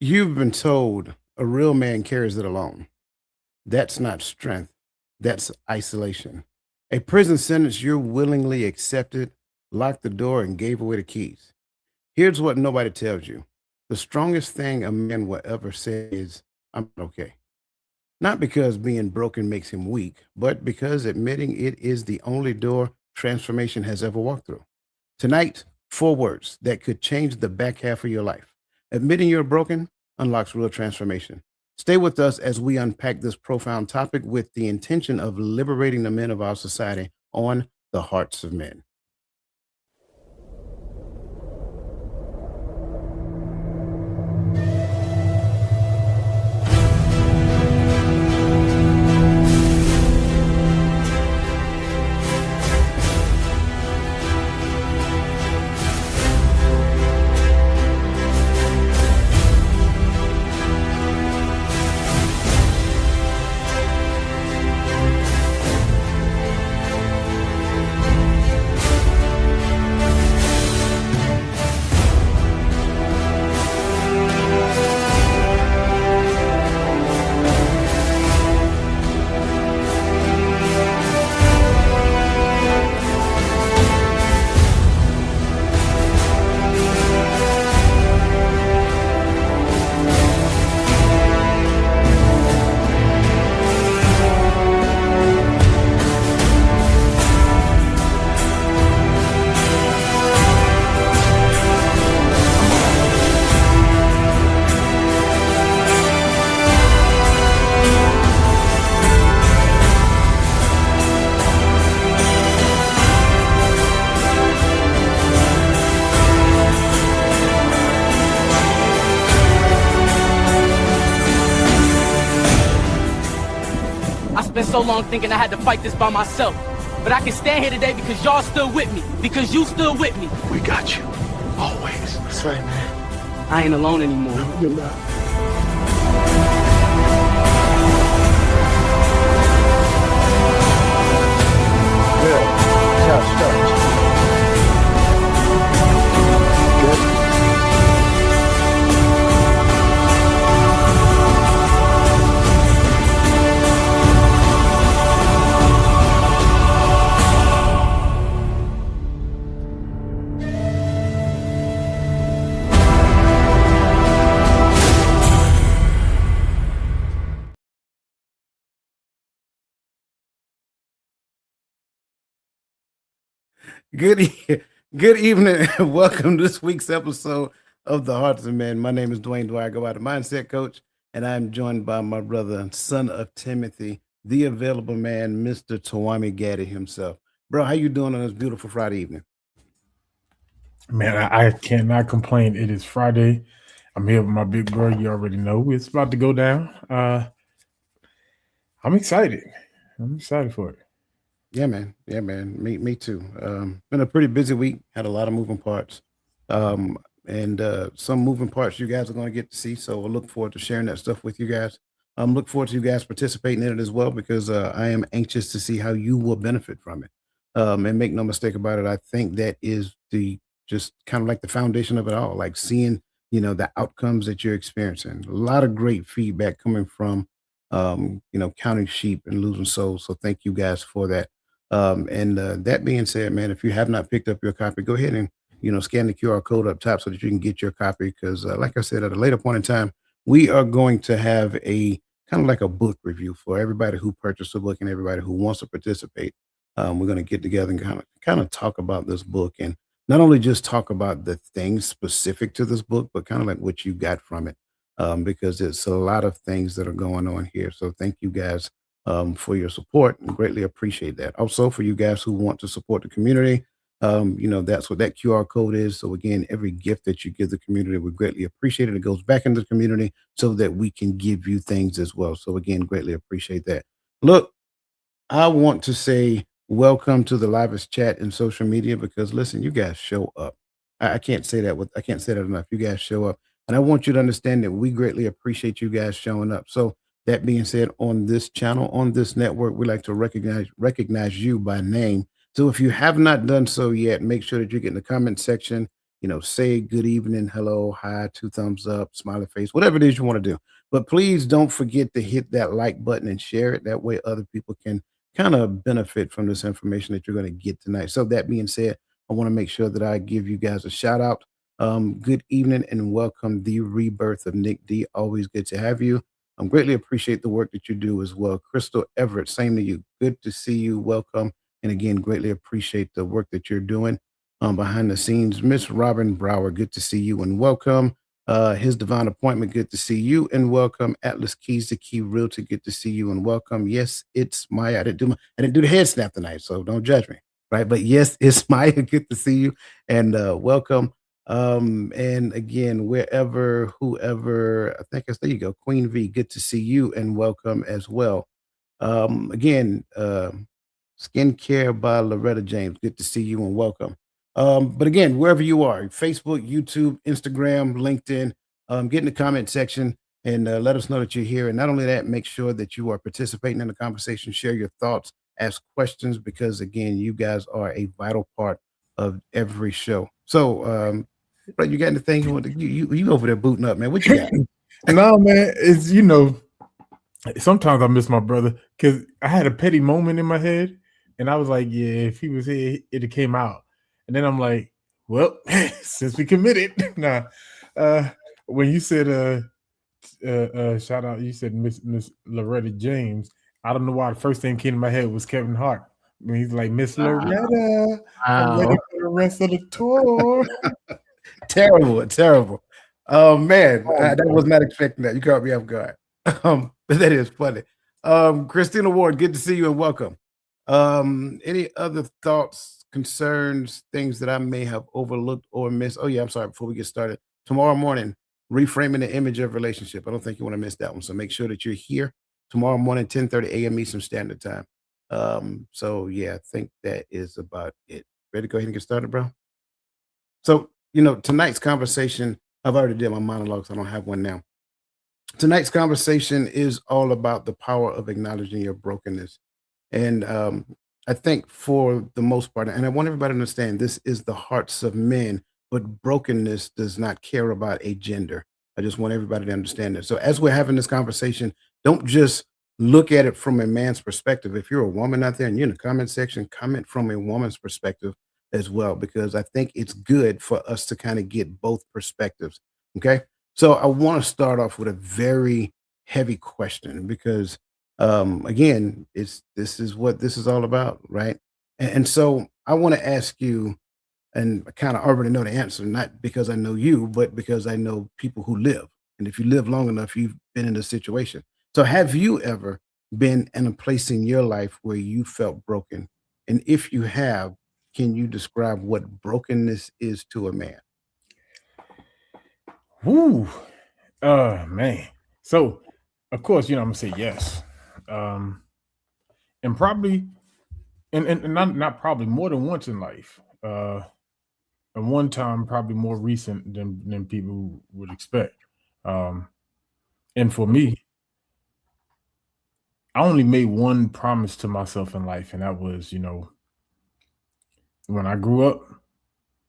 You've been told a real man carries it alone. That's not strength. That's isolation. A prison sentence you willingly accepted, locked the door, and gave away the keys. Here's what nobody tells you. The strongest thing a man will ever say is, I'm okay. Not because being broken makes him weak, but because admitting it is the only door transformation has ever walked through. Tonight, four words that could change the back half of your life. Admitting you're broken unlocks real transformation. Stay with us as we unpack this profound topic with the intention of liberating the men of our society on the hearts of men. I spent so long thinking I had to fight this by myself. But I can stand here today because y'all stood with me. Because you stood with me. We got you. Always. That's right, man. I ain't alone anymore. No, you're not. Good. Start. Good. Good, good evening, and welcome to this week's episode of The Hearts of Men. My name is Dwayne Dwyer, go by the Mindset Coach, and I'm joined by my brother, son of Timothy, the available man, Mr. Tawami Gaddy himself. Bro, how you doing on this beautiful Friday evening? Man, I cannot complain. It is Friday. I'm here with my big bro. You already know it's about to go down. I'm excited. I'm excited for it. Yeah, man. Yeah, man. Me too. Been a pretty busy week. Had a lot of moving parts, and some moving parts you guys are going to get to see. So we'll look forward to sharing that stuff with you guys. Look forward to you guys participating in it as well because I am anxious to see how you will benefit from it. And make no mistake about it, I think that is the just kind of like the foundation of it all. Like seeing the outcomes that you're experiencing. A lot of great feedback coming from counting sheep and losing souls. So thank you guys for that. And that being said, man, if you have not picked up your copy, go ahead and scan the QR code up top so that you can get your copy. Because, like I said, at a later point in time, we are going to have a kind of like a book review for everybody who purchased the book and everybody who wants to participate. We're going to get together and kind of talk about this book and not only just talk about the things specific to this book, but kind of like what you got from it. Because it's a lot of things that are going on here. So thank you guys for your support and greatly appreciate that. Also, for you guys who want to support the community, that's what that QR code is. So again, every gift that you give the community, we greatly appreciate it. It goes back into the community so that we can give you things as well. So again, greatly appreciate that. Look, I want to say welcome to the livest chat in social media because listen, you guys show up. I can't say that I can't say that enough. You guys show up. And I want you to understand that we greatly appreciate you guys showing up. So that being said, on this channel, on this network, we like to recognize you by name. So if you have not done so yet, make sure that you get in the comment section, say good evening, hello, hi, two thumbs up, smiley face, whatever it is you want to do. But please don't forget to hit that like button and share it. That way other people can kind of benefit from this information that you're going to get tonight. So that being said, I want to make sure that I give you guys a shout out. Good evening and welcome the rebirth of Nick D. Always good to have you. Greatly appreciate the work that you do as well. Crystal Everett, same to you. Good to see you. Welcome. And again, greatly appreciate the work that you're doing behind the scenes. Miss Robin Brower, good to see you and welcome. His Divine Appointment, good to see you and welcome. Atlas Keys, the Key Realtor, good to see you and welcome. Yes, it's Maya. I didn't do the head snap tonight, so don't judge me, right? But yes, it's Maya. Good to see you and welcome. And again, whoever, I think there you go, Queen V, good to see you and welcome as well. Again, Skincare by Loretta James, good to see you and welcome. But again, wherever you are, Facebook, YouTube, Instagram, LinkedIn, get in the comment section and let us know that you're here. And not only that, make sure that you are participating in the conversation, share your thoughts, ask questions, because again, you guys are a vital part of every show. So, but you got anything you want to you over there booting up, man? What you got? No, man, it's sometimes I miss my brother because I had a petty moment in my head, and I was like, yeah, if he was here, it'd have came out. And then I'm like, well, since we committed, nah. When you said shout out, you said Miss Loretta James. I don't know why the first thing came to my head was Kevin Hart. I mean, he's like, Miss Loretta, I'm ready for the rest of the tour. Terrible. Oh man, that was not expecting that. You caught me off guard. But that is funny. Christina Ward, good to see you and welcome. Any other thoughts, concerns, things that I may have overlooked or missed? Oh yeah, I'm sorry. Before we get started, tomorrow morning, reframing the image of relationship. I don't think you want to miss that one. So make sure that you're here tomorrow morning, 10:30 a.m. Eastern Standard Time. So yeah, I think that is about it. Ready to go ahead and get started, bro? So, tonight's conversation, I've already did my monologue, so I don't have one now. Tonight's conversation is all about the power of acknowledging your brokenness. And I think for the most part, and I want everybody to understand, this is the hearts of men, but brokenness does not care about a gender. I just want everybody to understand that. So as we're having this conversation, don't just look at it from a man's perspective. If you're a woman out there and you're in the comment section, comment from a woman's perspective as well, because I think it's good for us to kind of get both perspectives. Okay. So I want to start off with a very heavy question because again, this is what this is all about, right? And so I want to ask you, and I kind of already know the answer, not because I know you, but because I know people who live. And if you live long enough, you've been in a situation. So have you ever been in a place in your life where you felt broken? And if you have, can you describe what brokenness is to a man? Woo. Man. So, of course, I'm gonna say yes. And probably, and not probably more than once in life. And one time probably more recent than people would expect. And for me, I only made one promise to myself in life, and that was, when I grew up,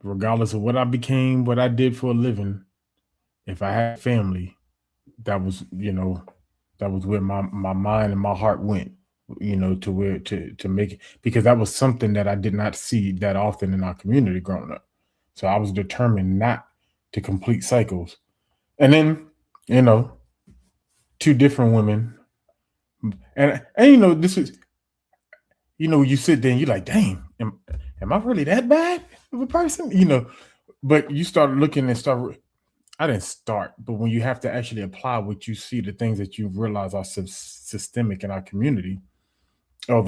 regardless of what I became, what I did for a living, if I had family, that was, that was where my mind and my heart went, to where to make it, because that was something that I did not see that often in our community growing up. So I was determined not to complete cycles. And then, two different women. And this is, you sit there and you're like, dang, am I really that bad of a person? But you start looking and I didn't start, but when you have to actually apply what you see, the things that you realize are systemic in our community, or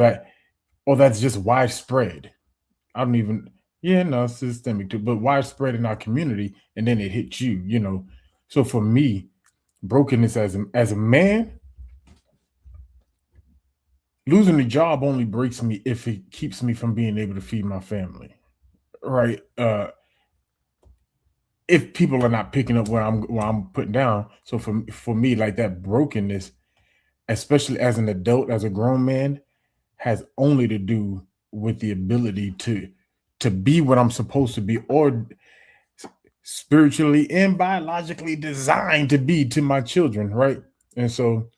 that's just widespread. I don't even, yeah, no, it's systemic too, but widespread in our community, and then it hits you. So for me, brokenness as a man, losing a job only breaks me if it keeps me from being able to feed my family, right? If people are not picking up where I'm putting down. So for me, like that brokenness, especially as an adult, as a grown man, has only to do with the ability to be what I'm supposed to be, or spiritually and biologically designed to be to my children, right? And so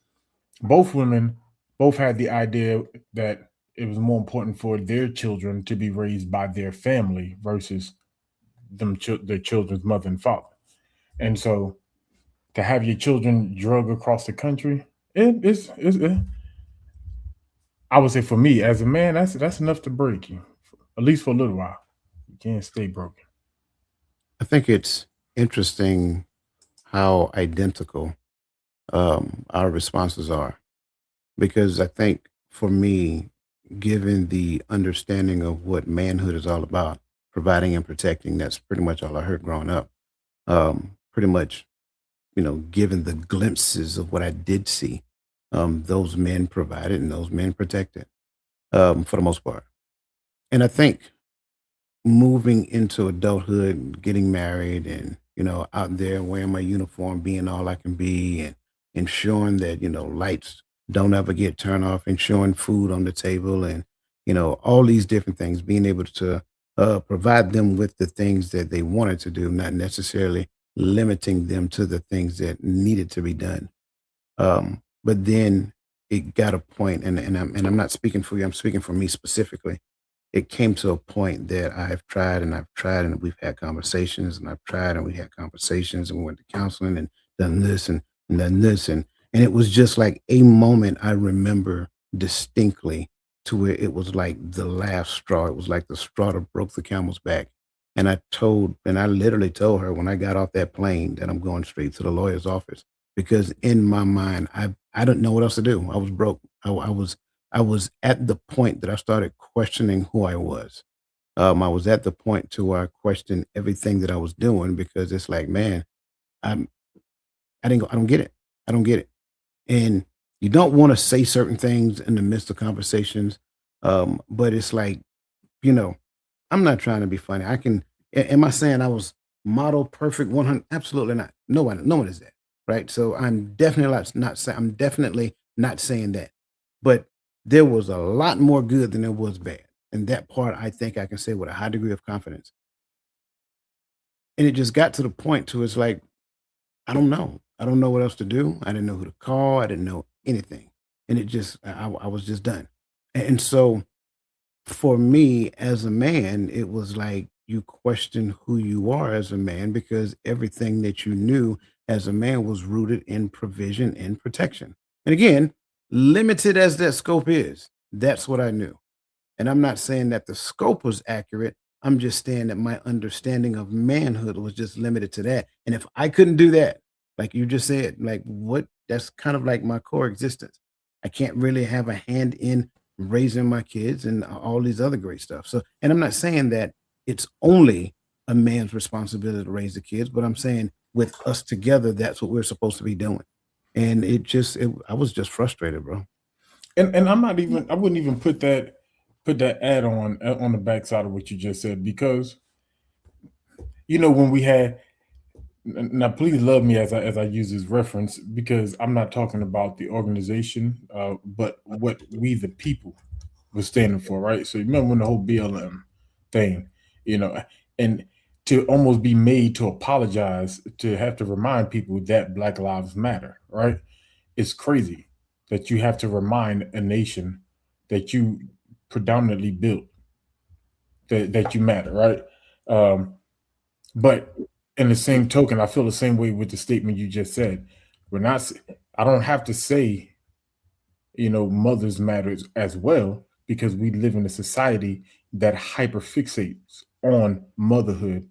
both women both had the idea that it was more important for their children to be raised by their family versus their children's mother and father. And so to have your children drug across the country, I would say for me as a man, that's enough to break you, at least for a little while. You can't stay broken. I think it's interesting how identical our responses are, because I think for me, given the understanding of what manhood is all about, providing and protecting, that's pretty much all I heard growing up. Pretty much, given the glimpses of what I did see, those men provided and those men protected, for the most part. And I think moving into adulthood, getting married, and out there wearing my uniform, being all I can be, and ensuring that lights don't ever get turned off, ensuring food on the table, and all these different things, being able to provide them with the things that they wanted to do, not necessarily limiting them to the things that needed to be done. But then it got a point, and I'm not speaking for you, I'm speaking for me specifically. It came to a point that I've tried and we've had conversations, and I've tried and we had conversations, and we went to counseling and done this and done this. And it was just like a moment I remember distinctly, to where it was like the last straw. It was like the straw that broke the camel's back. And I literally told her when I got off that plane that I'm going straight to the lawyer's office, because in my mind, I didn't know what else to do. I was broke. I was at the point that I started questioning who I was. I was at the point to where I questioned everything that I was doing, because it's like, man, I'm I didn't go, I don't get it. I don't get it. And you don't want to say certain things in the midst of conversations. But it's like, you know, I'm not trying to be funny. Am I saying I was model perfect 100? Absolutely not. No one is that. Right. So I'm definitely not saying that. But there was a lot more good than there was bad. And that part I think I can say with a high degree of confidence. And it just got to the point to it's like, I don't know. I don't know what else to do. I didn't know who to call. I didn't know anything. And it just I was just done. And so for me as a man, it was like you question who you are as a man, because everything that you knew as a man was rooted in provision and protection. And again, limited as that scope is, that's what I knew. And I'm not saying that the scope was accurate. I'm just saying that my understanding of manhood was just limited to that. And if I couldn't do that, like you just said, like what that's kind of like my core existence. I can't really have a hand in raising my kids and all these other great stuff. So, and I'm not saying that it's only a man's responsibility to raise the kids, but I'm saying with us together, that's what we're supposed to be doing. And I was just frustrated, bro. And I wouldn't even put that add on the backside of what you just said, because when we had, now please love me as I use this reference, because I'm not talking about the organization, but what we the people was standing for, right? So you remember when the whole BLM thing, you know, and to almost be made to apologize, to have to remind people that Black Lives Matter, right? It's crazy that you have to remind a nation that you predominantly built, that you matter, right? Um, but in the same token, I feel the same way with the statement you just said. We're not. I don't have to say, mothers matters as well, because we live in a society that hyperfixates on motherhood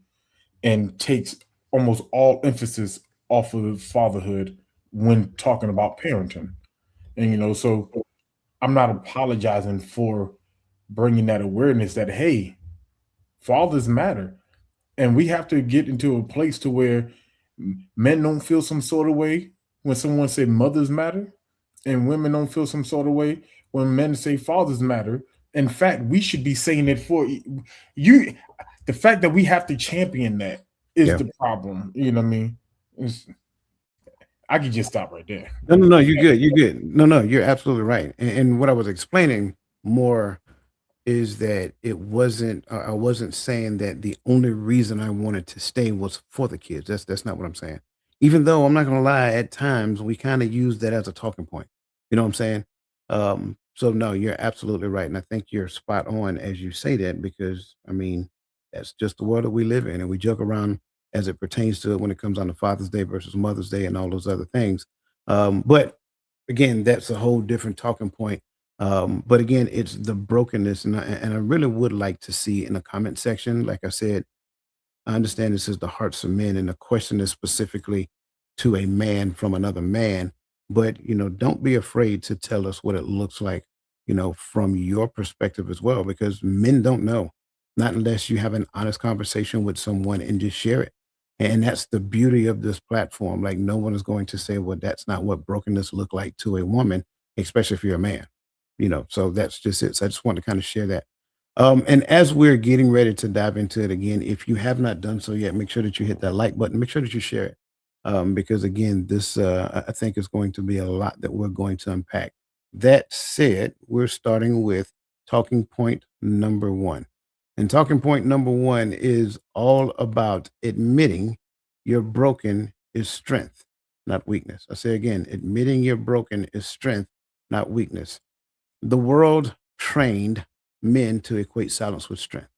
and takes almost all emphasis off of fatherhood when talking about parenting. And so I'm not apologizing for bringing that awareness that, hey, fathers matter, and we have to get into a place to where men don't feel some sort of way when someone say mothers matter, and women don't feel some sort of way when men say fathers matter. In fact, we should be saying it for you. The fact that we have to champion that is Yeah. the problem. You know what I mean? I could just stop right there. No, you're good. You're good. No, you're absolutely right. And what I was explaining more is that I wasn't saying that the only reason I wanted to stay was for the kids. That's not what I'm saying. Even though I'm not gonna lie, at times we kind of use that as a talking point. You know what I'm saying? So no, you're absolutely right. And I think you're spot on as you say that, because I mean, that's just the world that we live in. And we joke around as it pertains to it when it comes on to Father's Day versus Mother's Day and all those other things. But again, that's a whole different talking point. But again, it's the brokenness, and I really would like to see in the comment section. Like I said, I understand this is the hearts of men, and the question is specifically to a man from another man. But don't be afraid to tell us what it looks like, from your perspective as well, because men don't know, not unless you have an honest conversation with someone and just share it. And that's the beauty of this platform. Like, no one is going to say, well, that's not what brokenness look like to a woman, especially if you're a man. So that's just it. So I just want to kind of share that. And as we're getting ready to dive into it again, if you have not done so yet, make sure that you hit that like button. Make sure that you share it. Because again, this I think is going to be a lot that we're going to unpack. That said, we're starting with talking point number one. And talking point number one is all about admitting you're broken is strength, not weakness. I say again, admitting you're broken is strength, not weakness. The world trained men to equate silence with strength.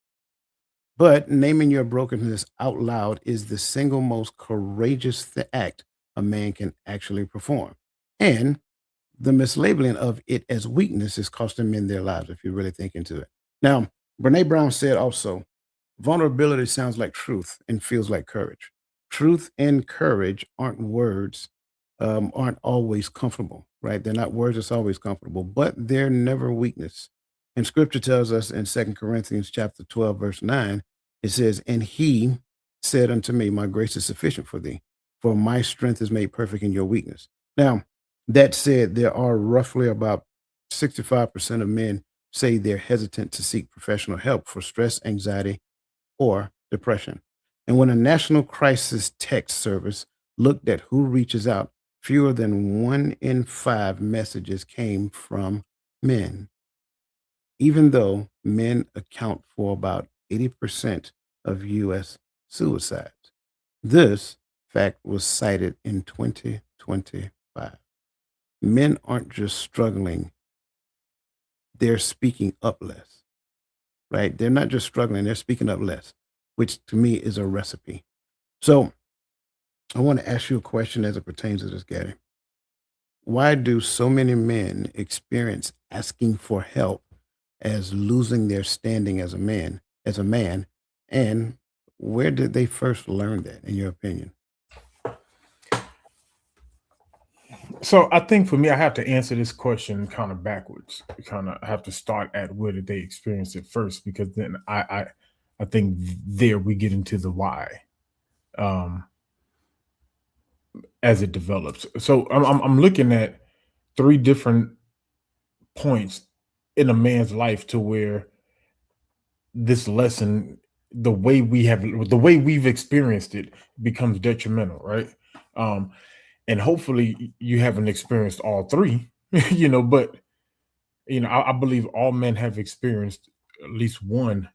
But naming your brokenness out loud is the single most courageous act a man can actually perform. And the mislabeling of it as weakness is costing men their lives, if you really think into it. Now, Brene Brown said also, vulnerability sounds like truth and feels like courage. Truth and courage aren't words, aren't always comfortable, right? They're not words that's always comfortable, but they're never weakness. And scripture tells us in 2 Corinthians chapter 12, verse 9, it says, and he said unto me, my grace is sufficient for thee, for my strength is made perfect in your weakness. Now, that said, there are roughly about 65% of men say they're hesitant to seek professional help for stress, anxiety, or depression. And when a national crisis text service looked at who reaches out, fewer than 1 in 5 messages came from men, even though men account for about 80% of U.S. suicides. This fact was cited in 2025. Men aren't just struggling, they're speaking up less, right? They're not just struggling, they're speaking up less, which to me is a recipe. So I want to ask you a question as it pertains to this, Gary. Why do so many men experience asking for help as losing their standing as a man? And where did they first learn that, in your opinion? So I think for me, I have to answer this question kind of backwards. Kind of have to start at where did they experience it first, because then I think there we get into the why um, as it develops. So I'm looking at 3 different points in a man's life to where this lesson, the way we've experienced it, becomes detrimental, right? Um, and hopefully you haven't experienced all 3, but I believe all men have experienced at least one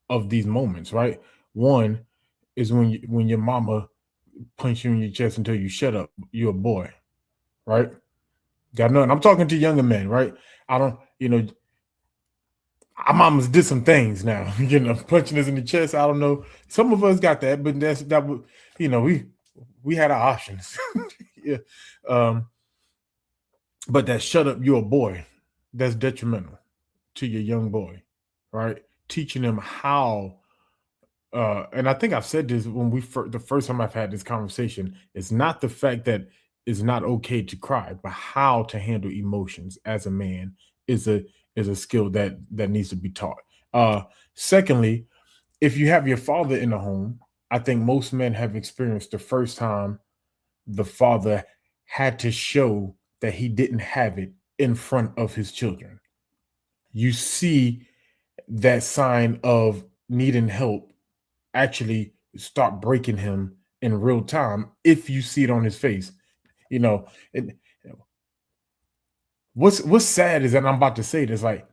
of these moments, right? One is when your mama punch you in your chest and tell you shut up, you're a boy, right? Got nothing. I'm talking to younger men, right? I don't, our mamas did some things now, punching us in the chest. I don't know. Some of us got that, but that was, we had our options. Yeah. But that shut up, you're a boy, that's detrimental to your young boy, right? Teaching them how, and I think I've said this when the first time I've had this conversation, it's not the fact that it's not okay to cry, but how to handle emotions as a man is a skill that needs to be taught. Secondly, if you have your father in the home, I think most men have experienced the first time the father had to show that he didn't have it in front of his children. You see that sign of needing help actually start breaking him in real time if you see it on his face. And what's sad is that I'm about to say this, like,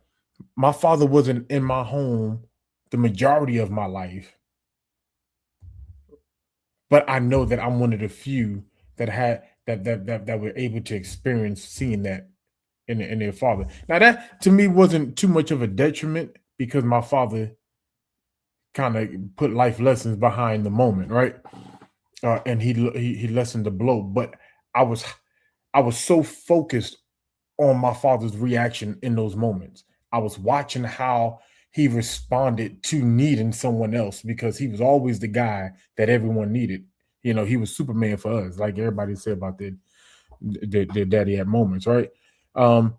my father wasn't in my home the majority of my life, but I know that I'm one of the few that had that were able to experience seeing that in their father. Now that to me wasn't too much of a detriment because my father kind of put life lessons behind the moment, right? And he lessened the blow. But I was I was so focused on my father's reaction in those moments. I was watching how he responded to needing someone else because he was always the guy that everyone needed. You know, he was Superman for us, like everybody said about their daddy at moments, right? Um,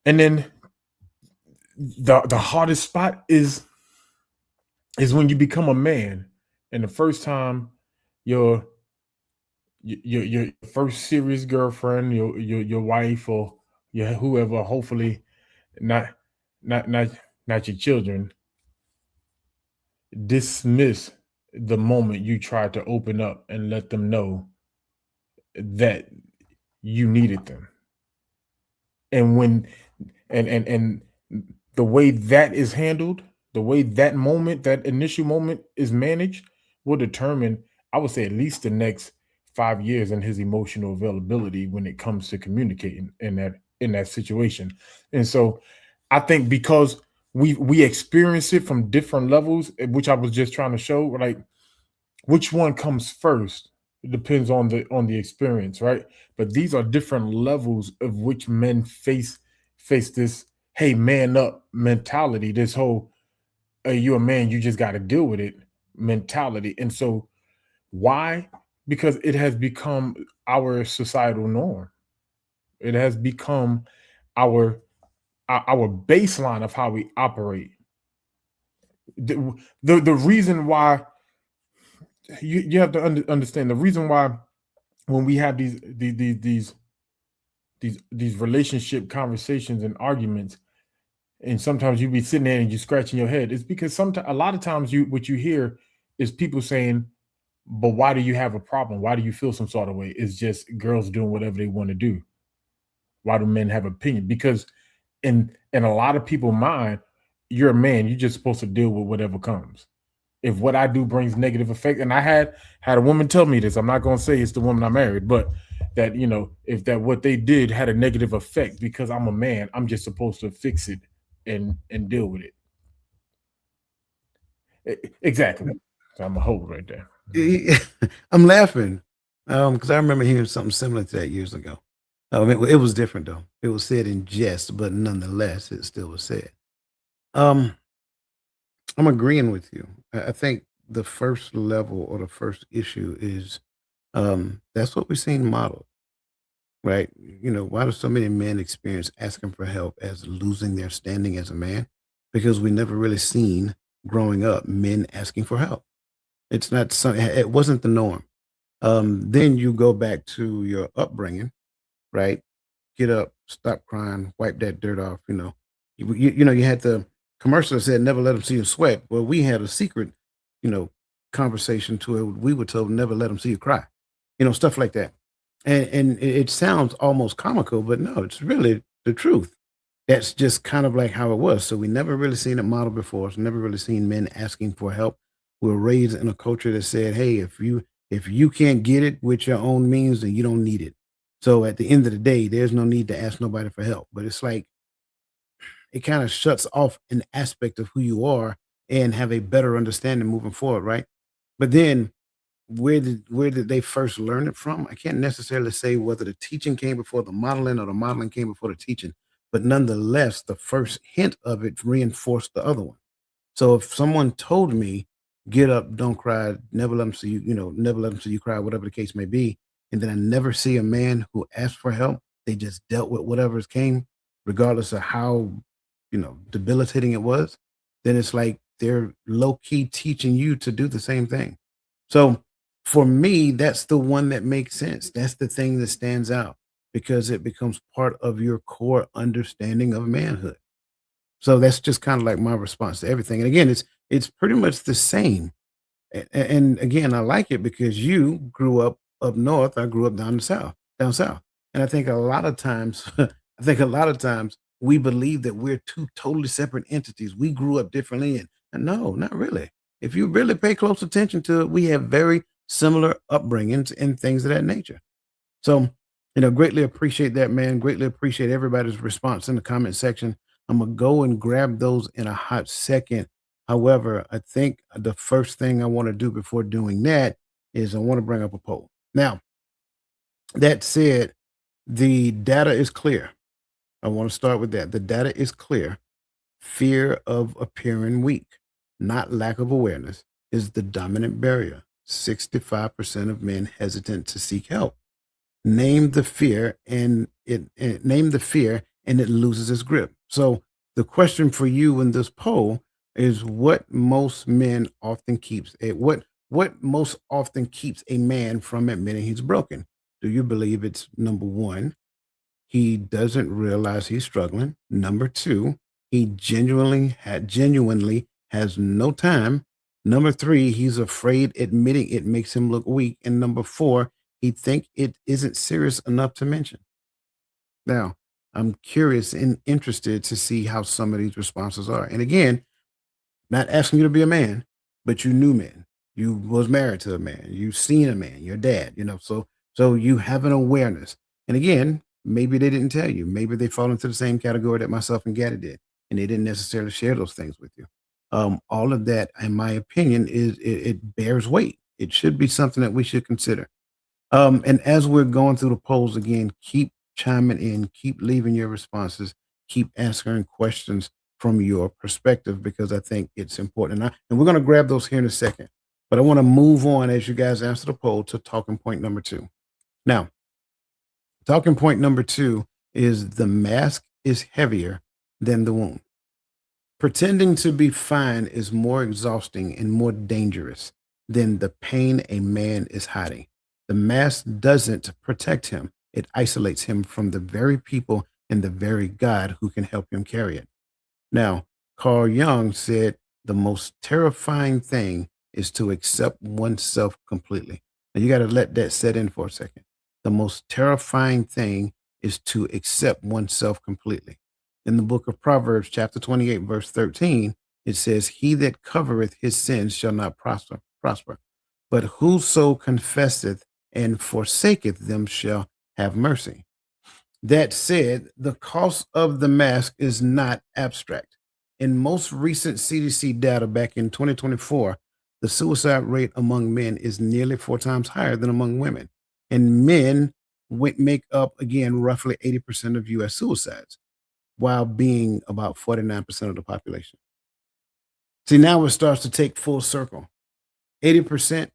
and then the hardest spot is when you become a man, and the first time your your first serious girlfriend, your wife or your whoever, hopefully not not not not your children, dismiss the moment you try to open up and let them know that you needed them. And when and the way that is handled, the way that moment, that initial moment is managed, will determine, I would say, at least the next 5 years in his emotional availability when it comes to communicating in that situation. And so I think because we experience it from different levels, which I was just trying to show, like which one comes first. It depends on the experience, right? But these are different levels of which men face this, hey, man up mentality, this whole, hey, you're a man, you just got to deal with it mentality. And so why? Because it has become our societal norm. It has become our our baseline of how we operate. The reason why you have to understand the reason why when we have these relationship conversations and arguments, and sometimes you be sitting there and you scratching your head, it's because sometimes a lot of times you what you hear is people saying, but why do you have a problem? Why do you feel some sort of way? It's just girls doing whatever they want to do. Why do men have opinion? Because in a lot of people's mind, you're a man, you're just supposed to deal with whatever comes. If what I do brings negative effect, and I had a woman tell me this, I'm not going to say it's the woman I married, but that, you know, if that what they did had a negative effect because I'm a man, I'm just supposed to fix it and deal with it. Exactly. So I'm a hold right there. I'm laughing because I remember hearing something similar to that years ago. It was different though. It was said in jest, but nonetheless, it still was said. Um, I'm agreeing with you. I think the first level or the first issue is that's what we're seeing modeled, right? You know, why do so many men experience asking for help as losing their standing as a man? Because we never really seen growing up men asking for help. It's not something. It wasn't the norm. Then you go back to your upbringing, right? Get up, stop crying, wipe that dirt off. You know, you had the commercial that said, "Never let them see you sweat." Well, we had a secret, you know, conversation to it. We were told, "Never let them see you cry." You know, stuff like that. And it sounds almost comical, but no, it's really the truth. That's just kind of like how it was. So we never really seen it modeled before. So never really seen men asking for help. We were raised in a culture that said, "Hey, if you can't get it with your own means, then you don't need it." So at the end of the day, there's no need to ask nobody for help. But it's like it kind of shuts off an aspect of who you are and have a better understanding moving forward, right? But then where did they first learn it from? I can't necessarily say whether the teaching came before the modeling or the modeling came before the teaching, but nonetheless, the first hint of it reinforced the other one. So if someone told me, "Get up, don't cry, never let them see you, never let them see you cry," whatever the case may be, and then I never see a man who asked for help, they just dealt with whatever's came, regardless of how, debilitating it was, then it's like they're low key teaching you to do the same thing. So for me, that's the one that makes sense. That's the thing that stands out because it becomes part of your core understanding of manhood. So that's just kind of like my response to everything. And again, it's pretty much the same. And again, I like it because you grew up north. I grew up down south. And I think a lot of times, I think a lot of times we believe that we're two totally separate entities. We grew up differently. And no, not really. If you really pay close attention to it, we have very similar upbringings and things of that nature. So, greatly appreciate that, man. Greatly appreciate everybody's response in the comment section. I'm going to go and grab those in a hot second. However, I think the first thing I want to do before doing that is I want to bring up a poll. Now, that said, the data is clear. I want to start with that. The data is clear. Fear of appearing weak, not lack of awareness, is the dominant barrier. 65% of men hesitant to seek help. Name the fear and it loses its grip. So the question for you in this poll is what most men often keeps a what most often keeps a man from admitting he's broken. Do you believe it's number one, he doesn't realize he's struggling? Number two, he genuinely has no time. Number three, he's afraid admitting it makes him look weak. And number four, he think it isn't serious enough to mention. Now, I'm curious and interested to see how some of these responses are. And again, not asking you to be a man, but you knew men. You was married to a man. You seen a man, your dad, so you have an awareness. And again, maybe they didn't tell you. Maybe they fall into the same category that myself and Gaddy did, and they didn't necessarily share those things with you. All of that, in my opinion, it bears weight. It should be something that we should consider. And as we're going through the polls again, keep chiming in, keep leaving your responses, keep answering questions from your perspective, because I think it's important. And we're going to grab those here in a second. But I want to move on as you guys answer the poll to talking point number two. Now, talking point number two is the mask is heavier than the wound. Pretending to be fine is more exhausting and more dangerous than the pain a man is hiding. The mask doesn't protect him. It isolates him from the very people and the very God who can help him carry it. Now, Carl Jung said the most terrifying thing is to accept oneself completely. Now, you got to let that set in for a second. The most terrifying thing is to accept oneself completely. In the book of Proverbs, chapter 28, verse 13, it says, "He that covereth his sins shall not prosper. But whoso confesseth and forsaketh them shall have mercy." That said, the cost of the mask is not abstract. In most recent CDC data back in 2024, the suicide rate among men is nearly 4 times higher than among women. And men make up, again, roughly 80% of U.S. suicides, while being about 49% of the population. See, now it starts to take full circle. 80%,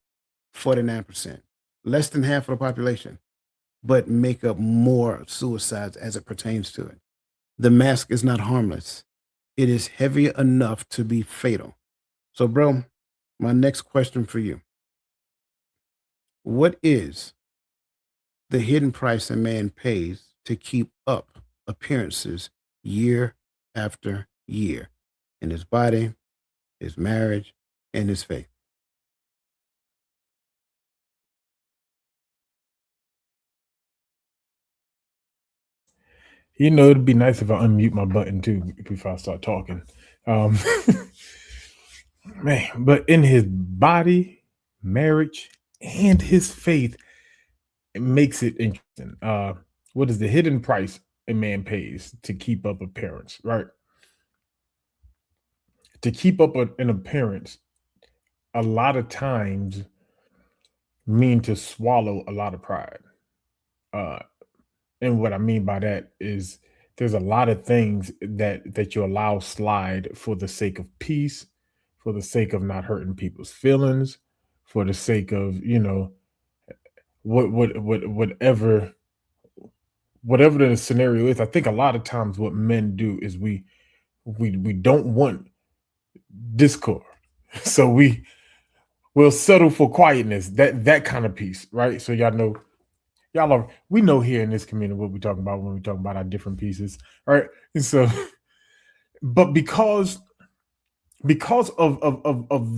49%, less than half of the population, but make up more suicides as it pertains to it. The mask is not harmless. It is heavy enough to be fatal. So, bro, my next question for you. What is the hidden price a man pays to keep up appearances year after year in his body, his marriage, and his faith? It'd be nice if I unmute my button too before I start talking. Man, but in his body, marriage, and his faith, it makes it interesting. What is the hidden price a man pays to keep up appearance, right? To keep up an appearance, a lot of times mean to swallow a lot of pride. And what I mean by that is there's a lot of things that you allow slide for the sake of peace, for the sake of not hurting people's feelings, for the sake of whatever the scenario is. I think a lot of times what men do is we don't want discord, so we'll settle for quietness, that kind of peace, right? So we know here in this community what we're talking about when we talk about our different pieces, right? And so, but because of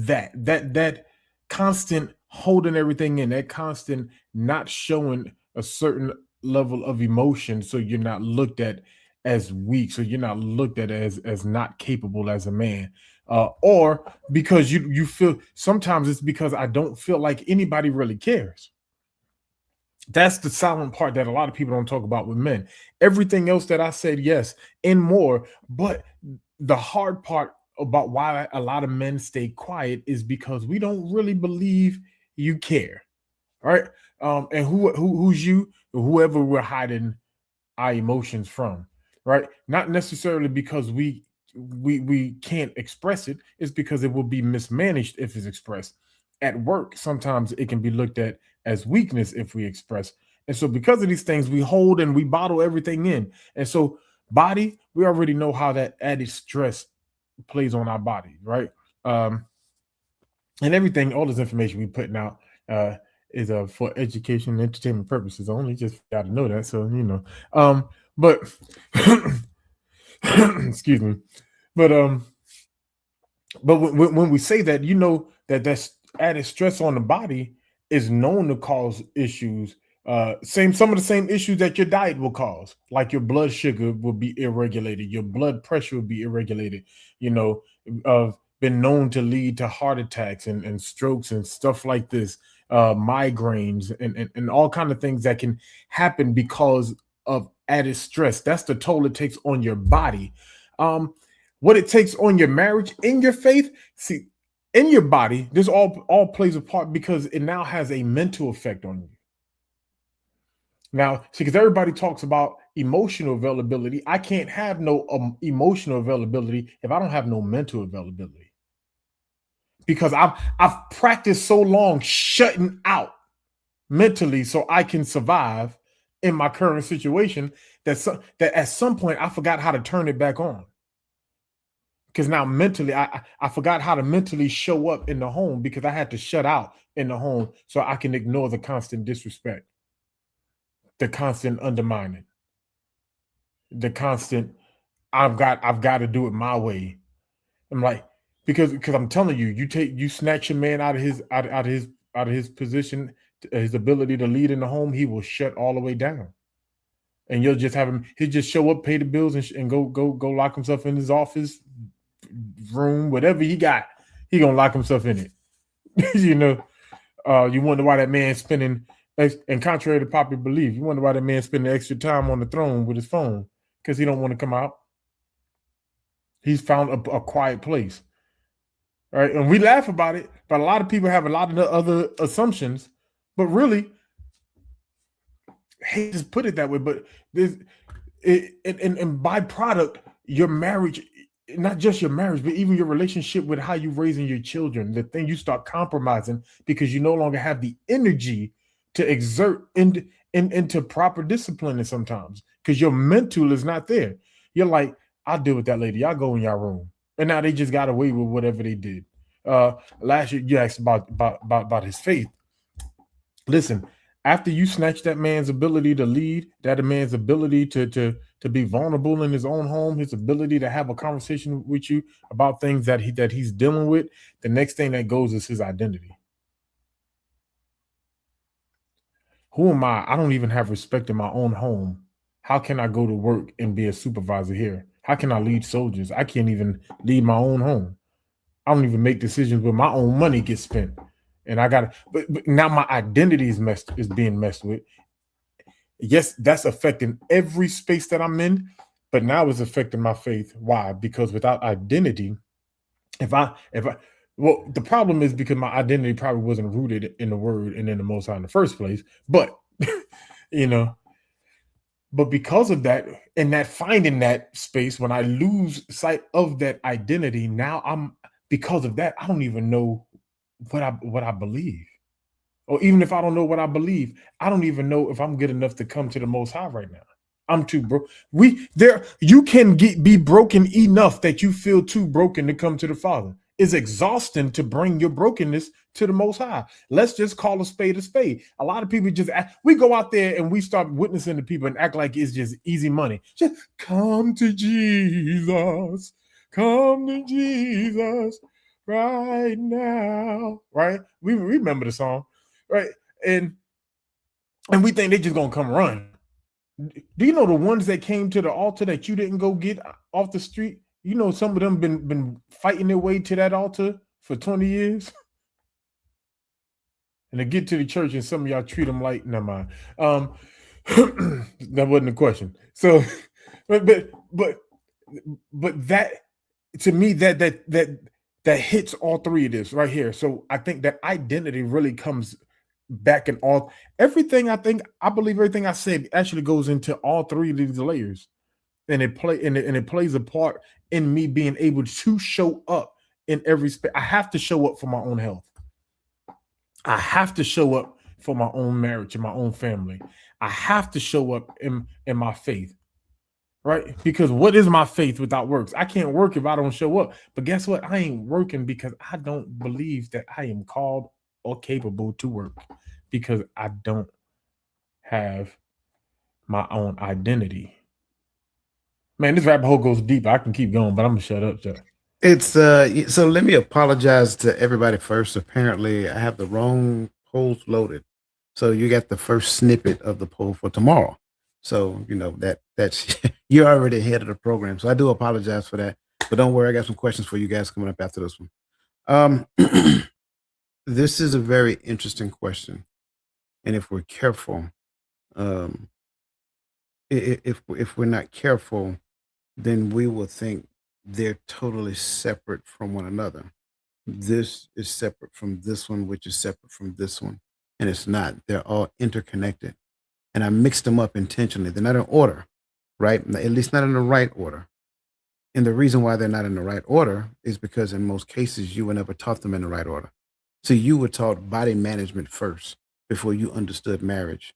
that constant holding everything in, that constant not showing a certain level of emotion, so you're not looked at as weak, so you're not looked at as not capable as a man, or because you feel, sometimes it's because I don't feel like anybody really cares. That's the silent part that a lot of people don't talk about with men. Everything else that I said, yes, and more. But the hard part about why a lot of men stay quiet is because we don't really believe you care, right? And who's you? Whoever we're hiding our emotions from, right? Not necessarily because we can't express it. It's because it will be mismanaged if it's expressed. At work, sometimes it can be looked at as weakness if we express. And so because of these things, we hold and we bottle everything in. And so body, we already know how that added stress plays on our body, right? And everything, all this information we putting out is for education and entertainment purposes only. Just got to know that. So, but excuse me. But when we say that, that's added stress on the body is known to cause issues. Some of the same issues that your diet will cause, like your blood sugar will be irregulated, your blood pressure will be irregulated. Been known to lead to heart attacks and strokes and stuff like this, migraines and all kind of things that can happen because of added stress. That's the toll it takes on your body. What it takes on your marriage, in your faith, see, in your body, this all plays a part because it now has a mental effect on you. Now, see, because everybody talks about emotional availability, I can't have no emotional availability if I don't have no mental availability. Because I've practiced so long shutting out mentally so I can survive in my current situation that at some point I forgot how to turn it back on. Because now mentally, I forgot how to mentally show up in the home because I had to shut out in the home so I can ignore the constant disrespect, the constant undermining, the constant I've got to do it my way. I'm like, because I'm telling you, you snatch your man out of his position, his ability to lead in the home, he will shut all the way down. And you'll just have him, he'll just show up, pay the bills, and go lock himself in his office room, whatever he got, he gonna lock himself in it. You wonder why that man's spending, and contrary to popular belief, you wonder why that man's spending extra time on the throne with his phone, because he don't want to come out. He's found a quiet place, right? And we laugh about it, but a lot of people have a lot of the other assumptions, but really, I hate to put it that way, but and byproduct, your marriage, not just your marriage, but even your relationship with how you're raising your children, the thing you start compromising because you no longer have the energy to exert into proper discipline sometimes because your mental is not there. You're like, I'll deal with that later. Y'all go in your room. And now they just got away with whatever they did. Last year, you asked about his faith. Listen, after you snatch that man's ability to lead, that man's ability to be vulnerable in his own home, his ability to have a conversation with you about things that he's dealing with, the next thing that goes is his identity. Who am I? I don't even have respect in my own home. How can I go to work and be a supervisor here? How can I lead soldiers? I can't even lead my own home. I don't even make decisions where my own money gets spent. And I got but now my identity is being messed with. Yes, that's affecting every space that I'm in, but now it's affecting my faith. Why? Because without identity, well, the problem is because my identity probably wasn't rooted in the word and in the Most High in the first place. But but because of that, and that finding that space, when I lose sight of that identity, now because of that, I don't even know what I believe. Or even if I don't know what I believe, I don't even know if I'm good enough to come to the Most High right now. I'm too broke. You can be broken enough that you feel too broken to come to the Father. It's exhausting to bring your brokenness to the Most High. Let's just call a spade a spade. A lot of people we go out there and we start witnessing to people and act like it's just easy money. Just come to Jesus. Come to Jesus right now. Right? We remember the song. Right. And we think they just gonna come run. Do you know the ones that came to the altar that you didn't go get off the street? You know, some of them been fighting their way to that altar for 20 years. And they get to the church and some of y'all treat them like, never mind. That wasn't the question. So, but that, to me, that hits all three of this right here. So I think that identity really comes back in everything. I believe everything I said actually goes into all three of these layers, and it plays a part in me being able to show up in every space. I have to show up for my own health. I have to show up for my own marriage and my own family. I have to show up in my faith, right? Because what is my faith without works? I can't work if I don't show up. But guess what? I ain't working because I don't believe that I am called or capable to work, because I don't have my own identity. Man, this rabbit hole goes deep. I can keep going, but I'm gonna shut up, sir. It's so let me apologize to everybody first. Apparently, I have the wrong polls loaded. So you got the first snippet of the poll for tomorrow. So you know that's you're already ahead of the program. So I do apologize for that. But don't worry, I got some questions for you guys coming up after this one. This is a very interesting question, and if we're careful, if we're not careful, then we will think they're totally separate from one another. This is separate from this one, which is separate from this one, and it's not. They're all interconnected, and I mixed them up intentionally. They're not in order, right? At least not in the right order. And the reason why they're not in the right order is because in most cases you were never taught them in the right order. So you were taught body management first before you understood marriage.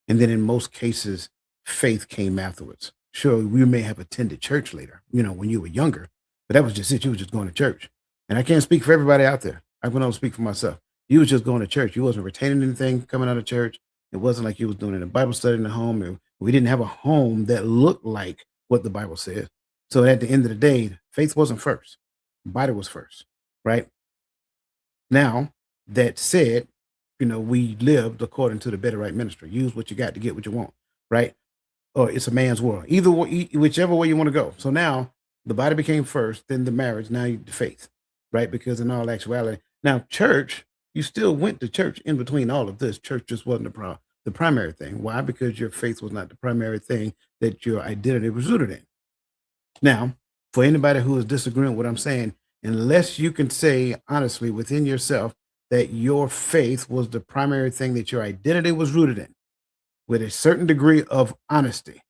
And then in most cases, faith came afterwards. Sure, we may have attended church later, when you were younger, but that was just it. You were just going to church. And I can't speak for everybody out there. I can only speak for myself. You was just going to church. You wasn't retaining anything coming out of church. It wasn't like you was doing a Bible study in the home. And we didn't have a home that looked like what the Bible says. So at the end of the day, faith wasn't first. Body was first, right? Now, that said, we lived according to the better right ministry. Use what you got to get what you want, right? Or it's a man's world. Either way, whichever way you want to go. So now the body became first, then the marriage, now the faith, right? Because in all actuality, now church, you still went to church in between all of this. Church just wasn't the primary thing. Why? Because your faith was not the primary thing that your identity was rooted in. Now, for anybody who is disagreeing with what I'm saying, unless you can say honestly within yourself that your faith was the primary thing that your identity was rooted in, with a certain degree of honesty,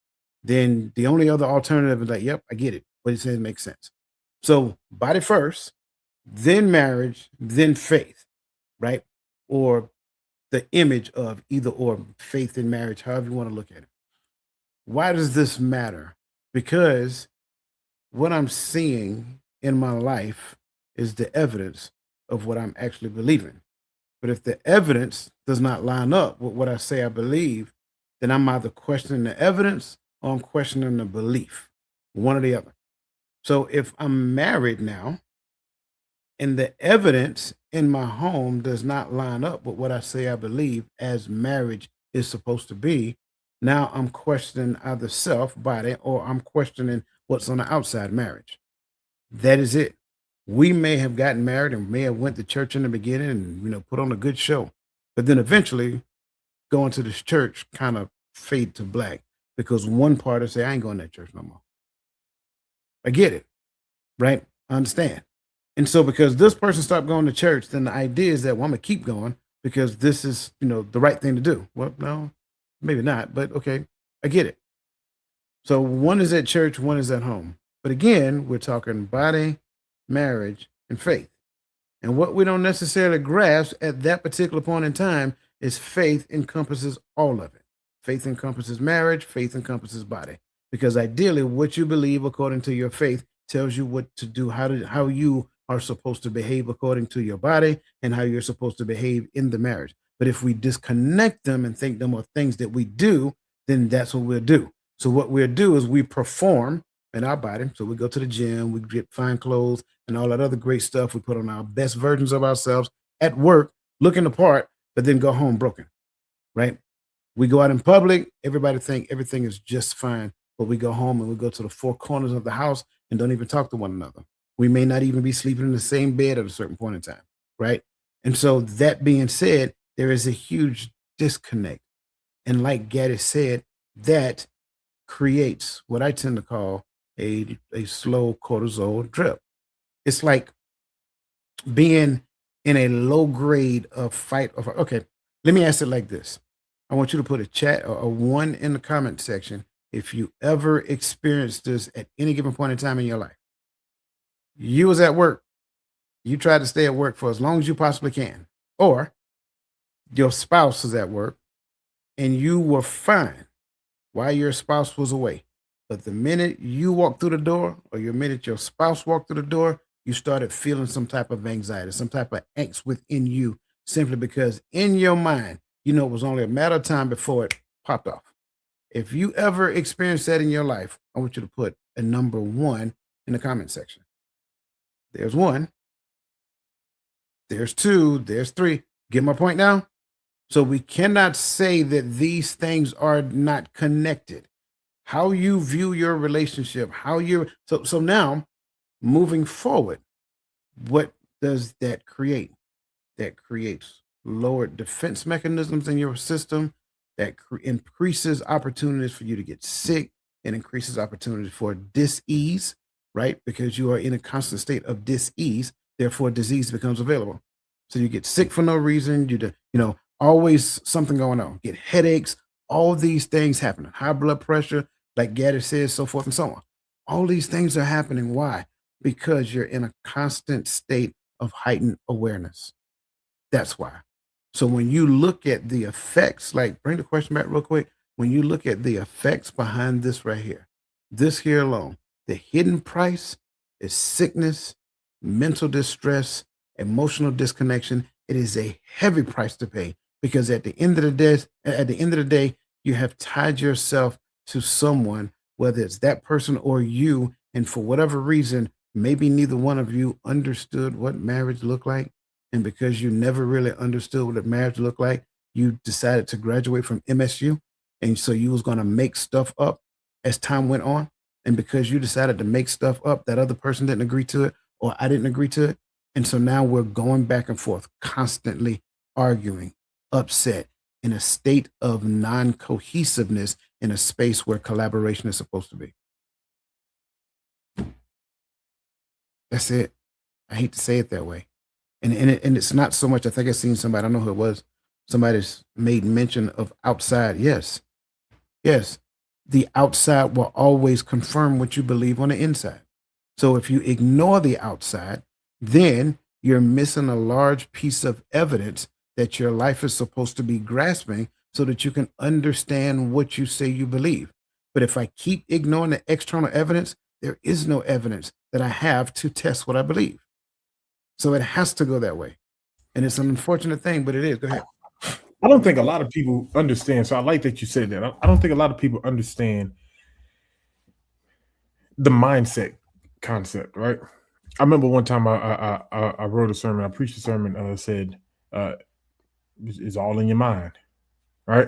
then the only other alternative is like, yep, I get it. What he says makes sense. So body first, then marriage, then faith, right? Or the image of either or, faith and marriage, however you want to look at it. Why does this matter? Because what I'm seeing in my life is the evidence of what I'm actually believing. But if the evidence does not line up with what I say I believe, then I'm either questioning the evidence or I'm questioning the belief, one or the other. So if I'm married now and the evidence in my home does not line up with what I say I believe as marriage is supposed to be, now I'm questioning either self, body, or I'm questioning what's on the outside marriage. That is it. We may have gotten married and may have went to church in the beginning and put on a good show, but then eventually going to this church kind of fade to black because one part of say I ain't going to that church no more. I get it, right? I understand. And so because this person stopped going to church, then the idea is that, well, I'm gonna keep going because this is the right thing to do. Well, no, maybe not, but okay, I get it. So one is at church, one is at home. But again, we're talking body, marriage, and faith. And what we don't necessarily grasp at that particular point in time is faith encompasses all of it. Faith encompasses marriage, faith encompasses body. Because ideally, what you believe according to your faith tells you what to do, how you are supposed to behave according to your body, and how you're supposed to behave in the marriage. But if we disconnect them and think them are things that we do, then that's what we'll do. So what we'll do is we perform in our body. So we go to the gym, we get fine clothes and all that other great stuff. We put on our best versions of ourselves at work, looking the part, but then go home broken, right? We go out in public, everybody think everything is just fine, but we go home and we go to the four corners of the house and don't even talk to one another. We may not even be sleeping in the same bed at a certain point in time, right? And so that being said, there is a huge disconnect. And like Gaddy said, that creates what I tend to call a slow cortisol drip. It's like being in a low grade of fight of okay. Let me ask it like this. I want you to put a chat or a one in the comment section if you ever experienced this at any given point in time in your life. You was at work. You tried to stay at work for as long as you possibly can. Or your spouse is at work and you were fine while your spouse was away. But the minute you walked through the door or the minute your spouse walked through the door, you started feeling some type of anxiety, some type of angst within you, simply because in your mind, you know, it was only a matter of time before it popped off. If you ever experienced that in your life, I want you to put a number 1 in the comment section. There's 1. There's 2. There's 3. Get my point now? So we cannot say that these things are not connected. How you view your relationship, so now moving forward, what does that create? That creates lowered defense mechanisms in your system, that increases opportunities for you to get sick, and increases opportunities for dis-ease, right? Because you are in a constant state of dis-ease, therefore disease becomes available. So you get sick for no reason, always something going on, get headaches, all these things happening, high blood pressure, like Gaddy says, so forth and so on. All these things are happening. Why? Because you're in a constant state of heightened awareness. That's why. So when you look at the effects, like bring the question back real quick. When you look at the effects behind this right here, this here alone, the hidden price is sickness, mental distress, emotional disconnection. It is a heavy price to pay because at the end of the day, you have tied yourself to someone, whether it's that person or you, and for whatever reason, maybe neither one of you understood what marriage looked like. And because you never really understood what a marriage looked like, you decided to graduate from MSU. And so you was going to make stuff up as time went on. And because you decided to make stuff up, that other person didn't agree to it, or I didn't agree to it. And so now we're going back and forth, constantly arguing, upset, in a state of non-cohesiveness in a space where collaboration is supposed to be. That's it. I hate to say it that way. And it's not so much, I think I seen somebody, I don't know who it was, somebody's made mention of outside. Yes. The outside will always confirm what you believe on the inside. So if you ignore the outside, then you're missing a large piece of evidence that your life is supposed to be grasping so that you can understand what you say you believe. But if I keep ignoring the external evidence, there is no evidence that I have to test what I believe. So it has to go that way. And it's an unfortunate thing, but it is. Go ahead. I don't think a lot of people understand. So I like that you said that. I don't think a lot of people understand the mindset concept, right? I remember one time I wrote a sermon, I preached a sermon, said, it's all in your mind, right?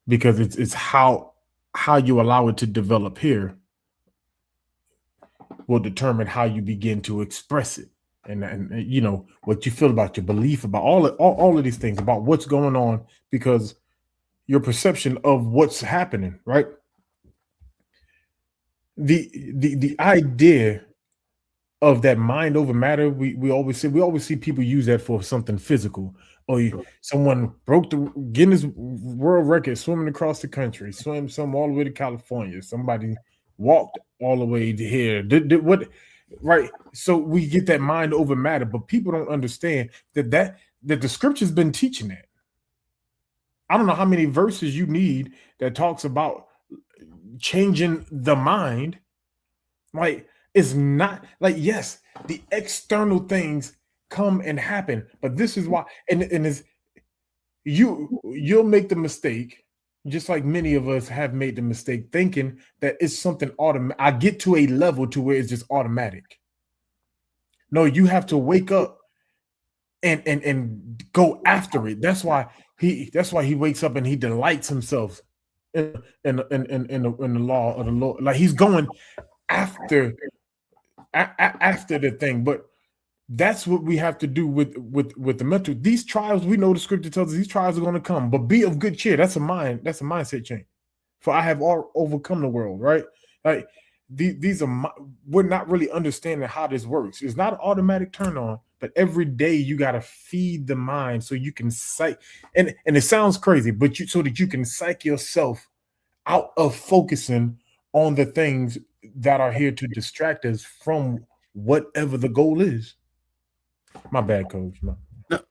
Because it's how you allow it to develop here will determine how you begin to express it, and you know what you feel about your belief, about all of these things, about what's going on, because your perception of what's happening, right? The idea of that mind over matter, we always see people use that for something physical. Or someone broke the Guinness World Record swimming across the country, swam some all the way to California. Somebody walked all the way to here. What? Right. So we get that mind over matter, but people don't understand that the scripture's been teaching that. I don't know how many verses you need that talks about changing the mind. Like, it's not like, yes, the external things come and happen, but this is why, and is you'll make the mistake, just like many of us have made the mistake, thinking that it's something automatic. I get to a level to where it's just automatic. No, you have to wake up and go after it. That's why he wakes up and he delights himself in the law of the Lord. Like he's going after after the thing. But that's what we have to do with the mental. These trials, we know the scripture tells us these trials are going to come, but be of good cheer. That's a mindset change. For I have all overcome the world, right? Like these are we're not really understanding how this works. It's not an automatic turn on, but every day you got to feed the mind so you can psych. And it sounds crazy, but so that you can psych yourself out of focusing on the things that are here to distract us from whatever the goal is. My bad, coach.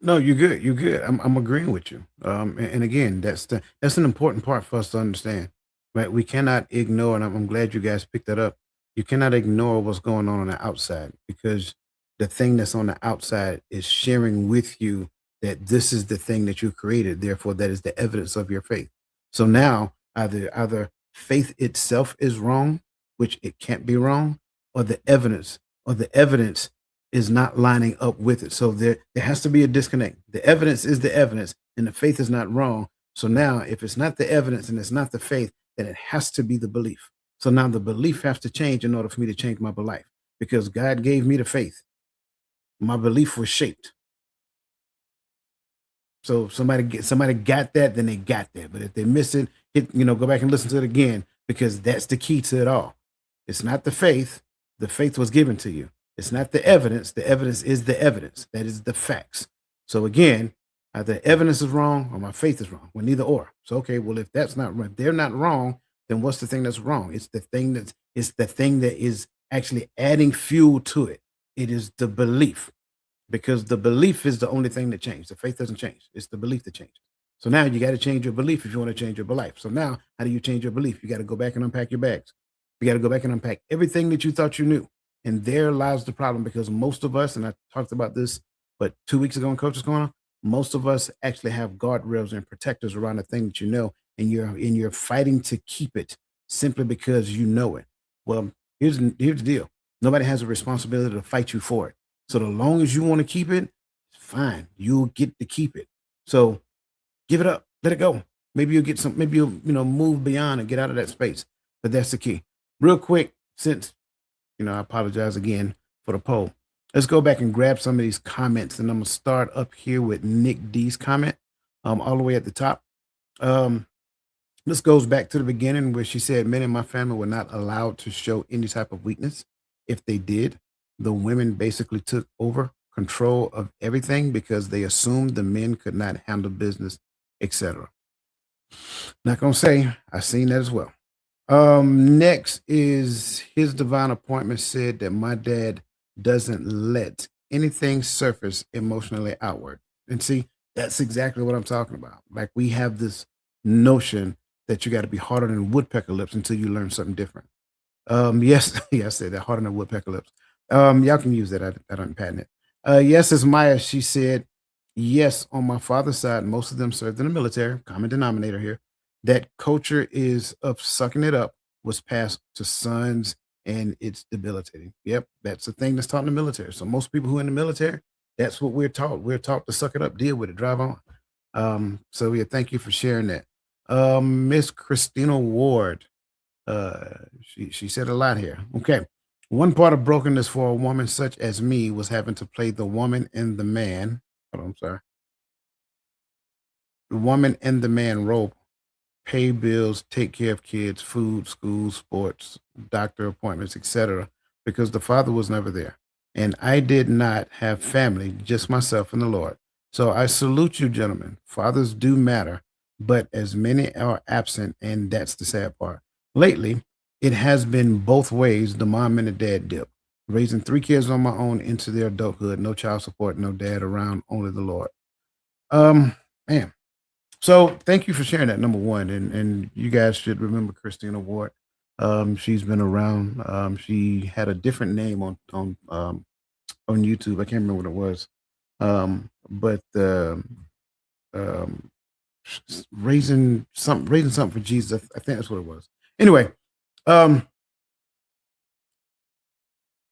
No, you're good. You're good. I'm agreeing with you. And again, that's an important part for us to understand, right? We cannot ignore, and I'm glad you guys picked that up. You cannot ignore what's going on the outside, because the thing that's on the outside is sharing with you that this is the thing that you created. Therefore, that is the evidence of your faith. So now either faith itself is wrong, which it can't be wrong, or the evidence is not lining up with it. So there has to be a disconnect. The evidence is the evidence, and the faith is not wrong. So now, if it's not the evidence and it's not the faith, then it has to be the belief. So now the belief has to change in order for me to change my belief, because God gave me the faith. My belief was shaped. So somebody got that, then they got that. But if they miss it, go back and listen to it again, because that's the key to it all. It's not the faith. The faith was given to you. It's not the evidence. The evidence is the evidence. That is the facts. So again, either evidence is wrong or my faith is wrong. Well, neither or. So okay, well, if that's not right, they're not wrong, then what's the thing that's wrong? It's the thing that is actually adding fuel to it. It is the belief, because the belief is the only thing that changes. The faith doesn't change. It's the belief that changes. So now you got to change your belief if you want to change your belief. So now, how do you change your belief? You got to go back and unpack your bags. You got to go back and unpack everything that you thought you knew. And there lies the problem, because most of us, and I talked about this, but 2 weeks ago in Coach's Corner, most of us actually have guardrails and protectors around the thing that you know, and you're fighting to keep it simply because you know it. Well, here's the deal. Nobody has a responsibility to fight you for it. So the long as you want to keep it, fine. You'll get to keep it. So give it up. Let it go. Maybe you'll get some, maybe you'll move beyond and get out of that space. But that's the key. Real quick, since I apologize again for the poll. Let's go back and grab some of these comments, and I'm gonna start up here with Nick D's comment, all the way at the top. This goes back to the beginning where she said, "Men in my family were not allowed to show any type of weakness. If they did, the women basically took over control of everything because they assumed the men could not handle business, etc." Not gonna say I've seen that as well. Next is His Divine Appointment said that my dad doesn't let anything surface emotionally outward. And see, that's exactly what I'm talking about. Like, we have this notion that you got to be harder than woodpecker lips until you learn something different. Yes, yeah, I said that, harder than woodpecker lips. Y'all can use that. I don't patent it. Yes, as Maya, she said, yes, on my father's side, most of them served in the military, common denominator here. That culture is of sucking it up was passed to sons, and it's debilitating. Yep, that's the thing that's taught in the military. So most people who are in the military, that's what we're taught. We're taught to suck it up, deal with it, drive on. So yeah, thank you for sharing that. Miss Christina Ward, she said a lot here. Okay. One part of brokenness for a woman such as me was having to play the woman and the man. Hold on, I'm sorry. The woman and the man role, pay bills, take care of kids, food, school, sports, doctor appointments, etc., because the father was never there. And I did not have family, just myself and the Lord. So I salute you, gentlemen. Fathers do matter, but as many are absent, and that's the sad part. Lately, it has been both ways, the mom and the dad dip. Raising 3 kids on my own into their adulthood, no child support, no dad around, only the Lord. Man. So thank you for sharing that, number one. And you guys should remember Christina Ward. She's been around. She had a different name on YouTube. I can't remember what it was. But raising something for Jesus. I think that's what it was. Anyway,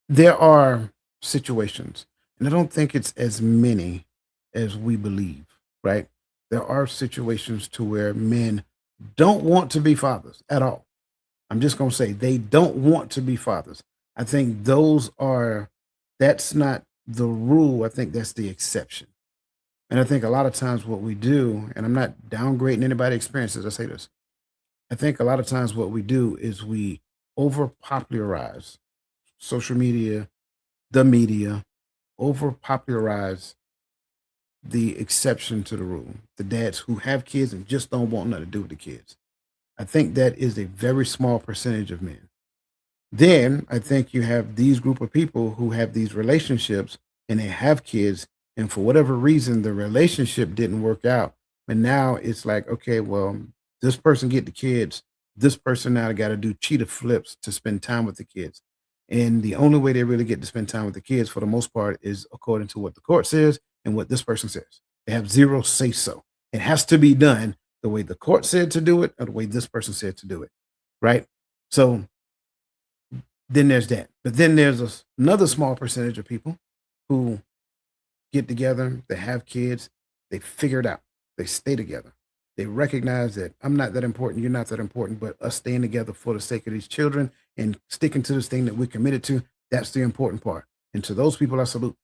there are situations, and I don't think it's as many as we believe, right? There are situations to where men don't want to be fathers at all. I'm just going to say they don't want to be fathers. I think that's not the rule. I think that's the exception. And I think a lot of times what we do, and I'm not downgrading anybody's experiences, I say this. I think a lot of times what we do is we over popularize social media, the media, over popularize the exception to the rule. The dads who have kids and just don't want nothing to do with the kids. I think that is a very small percentage of men. Then I think you have these group of people who have these relationships and they have kids, and for whatever reason, the relationship didn't work out. But now it's like, okay, well, this person get the kids. This person now got to do cheetah flips to spend time with the kids. And the only way they really get to spend time with the kids for the most part is according to what the court says and what this person says. They have zero say so. It has to be done the way the court said to do it or the way this person said to do it. Right. So then there's that. But then there's another small percentage of people who get together, they have kids, they figure it out, they stay together. They recognize that I'm not that important, you're not that important, but us staying together for the sake of these children and sticking to this thing that we're committed to, that's the important part. And to those people, I salute.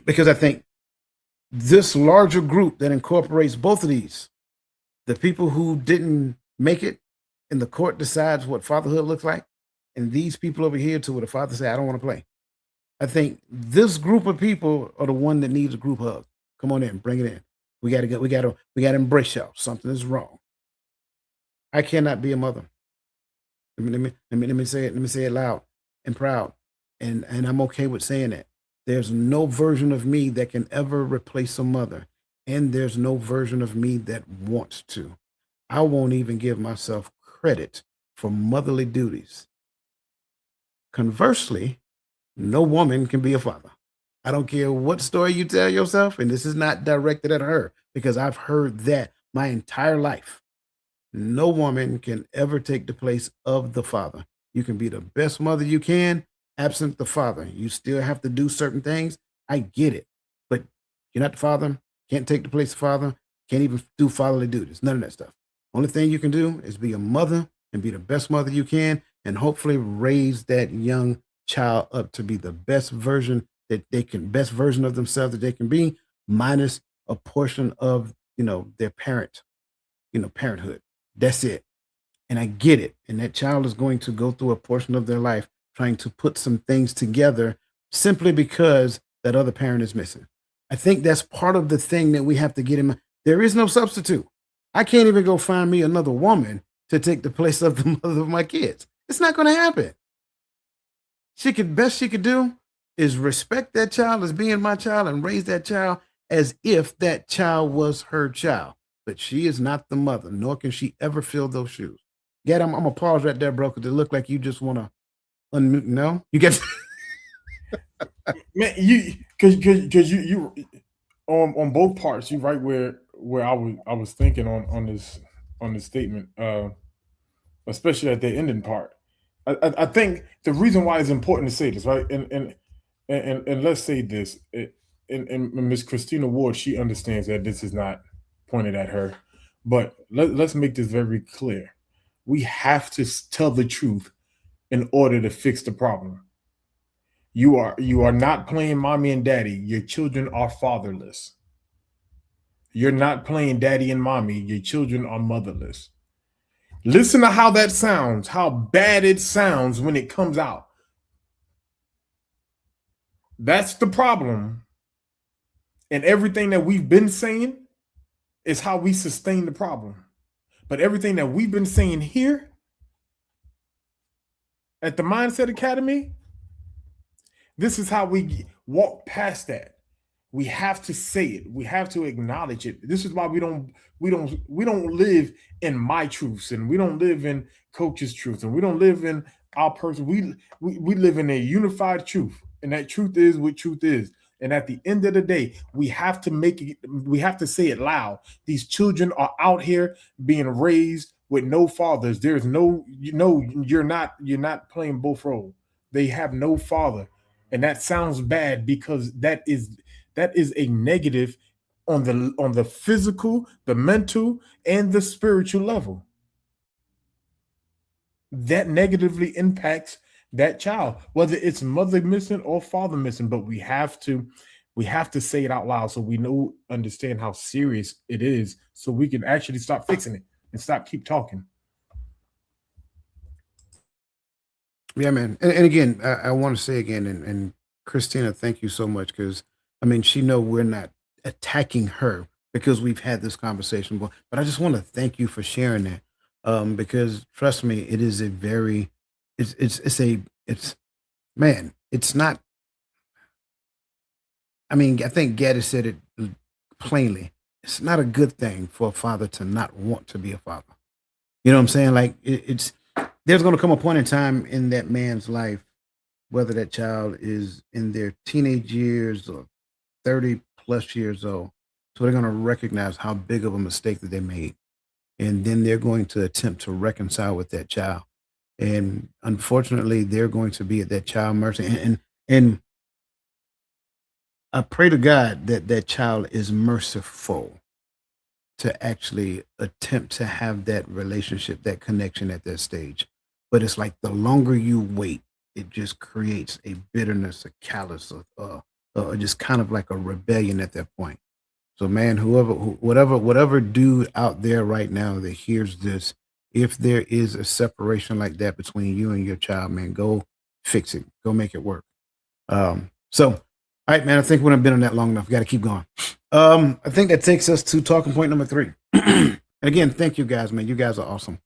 Because I think this larger group that incorporates both of these, the people who didn't make it and the court decides what fatherhood looks like, and these people over here to where the father say, I don't want to play. I think this group of people are the one that needs a group hug. Come on in, bring it in. We gotta embrace y'all. Something is wrong. I cannot be a mother. Let me say it. Let me say it loud and proud. And I'm okay with saying that. There's no version of me that can ever replace a mother. And there's no version of me that wants to. I won't even give myself credit for motherly duties. Conversely, no woman can be a father. I don't care what story you tell yourself, and this is not directed at her because I've heard that my entire life. No woman can ever take the place of the father. You can be the best mother you can, absent the father. You still have to do certain things. I get it. But you're not the father, can't take the place of father, can't even do fatherly duties, none of that stuff. Only thing you can do is be a mother and be the best mother you can, and hopefully raise that young child up to be the best version best version of themselves that they can be, minus a portion of, their parenthood. That's it. And I get it. And that child is going to go through a portion of their life trying to put some things together simply because that other parent is missing. I think that's part of the thing that we have to get in. There is no substitute. I can't even go find me another woman to take the place of the mother of my kids. It's not going to happen. Best she could do is respect that child as being my child and raise that child as if that child was her child. But she is not the mother, nor can she ever fill those shoes. Get, I'm gonna pause right there, bro, because it look like you just want to unmute. No, you get man. Because you on both parts. You right where I was thinking on this statement, especially at the ending part. I think the reason why it's important to say this, right, and let's say this, and Miss Christina Ward, she understands that this is not pointed at her, but let's make this very clear. We have to tell the truth in order to fix the problem. You are not playing mommy and daddy. Your children are fatherless. You're not playing daddy and mommy. Your children are motherless. Listen to how that sounds, how bad it sounds when it comes out. That's the problem. And everything that we've been saying is how we sustain the problem. But everything that we've been saying here at the Mindset Academy, this is how we walk past that. We have to say it. We have to acknowledge it. This is why we don't live in my truths, and we don't live in Coach's truth, and we don't live in our person. We live in a unified truth, and that truth is what truth is. And at the end of the day, we have to make it. We have to say it loud. These children are out here being raised with no fathers. There's no, you're not playing both roles. They have no father, and that sounds bad because that is that is a negative on the physical, the mental, and the spiritual level. That negatively impacts that child, whether it's mother missing or father missing. But we have to say it out loud so we understand how serious it is, so we can actually stop fixing it and keep talking. Yeah, man. And again, I want to say again, and Christina, thank you so much, because I mean, she know we're not attacking her because we've had this conversation, but I just want to thank you for sharing that. Because trust me, it is a very, it's man, it's not. I mean, I think Gaddy said it plainly. It's not a good thing for a father to not want to be a father. You know what I'm saying? Like it's there's going to come a point in time in that man's life, whether that child is in their teenage years or 30 plus years old. So they're going to recognize how big of a mistake that they made. And then they're going to attempt to reconcile with that child. And unfortunately, they're going to be at that child mercy. And I pray to God that that child is merciful to actually attempt to have that relationship, that connection at that stage. But it's like the longer you wait, it just creates a bitterness, a callous, just kind of like a rebellion at that point. So, man, whatever dude out there right now that hears this, if there is a separation like that between you and your child, man, go fix it, go make it work. So, all right, man, I think we've been on that long enough. Got to keep going. I think that takes us to talking point number 3. And again, thank you guys, man. You guys are awesome.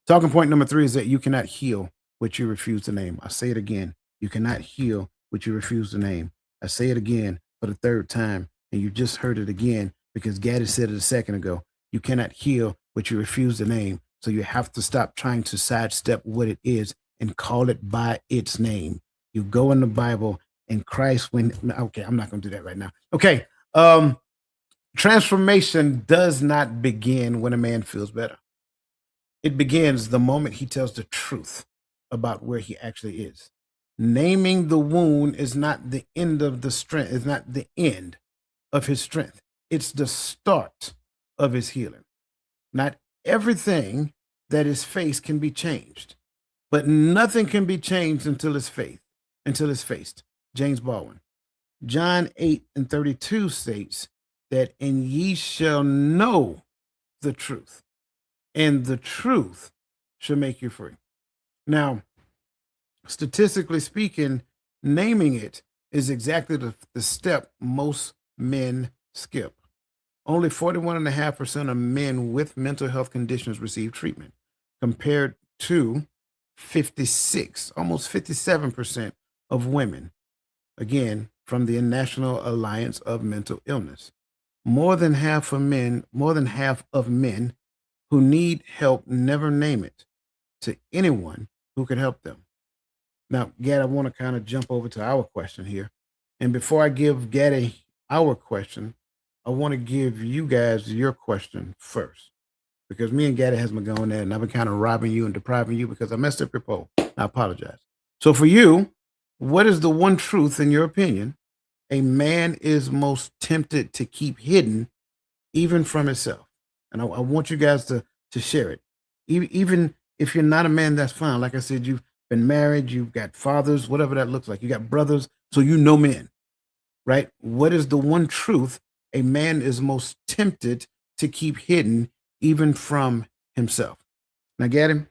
Talking point number 3 is that you cannot heal what you refuse to name. I say it again. You cannot heal what you refuse to name. I say it again for the 3rd time, and you just heard it again because Gaddy said it a second ago. You cannot heal what you refuse to name. So you have to stop trying to sidestep what it is and call it by its name. You go in the Bible and Christ okay, I'm not going to do that right now. Okay. Transformation does not begin when a man feels better. It begins the moment he tells the truth about where he actually is. Naming the wound is not the end of the strength, it's not the end of his strength. It's the start of his healing. Not everything that is faced can be changed, but nothing can be changed until it's faced. James Baldwin. John 8:32 states that, and ye shall know the truth, and the truth shall make you free. Now, statistically speaking, naming it is exactly the step most men skip. Only 41.5% of men with mental health conditions receive treatment, compared to 56, almost 57% of women. Again, from the National Alliance of Mental Illness. More than half of men who need help never name it to anyone who can help them. Now, Gad, I want to kind of jump over to our question here. And before I give Gaddy our question, I want to give you guys your question first. Because me and Gaddy has been going there and I've been kind of robbing you and depriving you because I messed up your poll. I apologize. So for you, what is the one truth, in your opinion, a man is most tempted to keep hidden, even from himself? And I want you guys to share it. Even if you're not a man, that's fine. Like I said, you've been married, you've got fathers, whatever that looks like. You got brothers, so you know men, right? What is the one truth a man is most tempted to keep hidden, even from himself? Now, get him.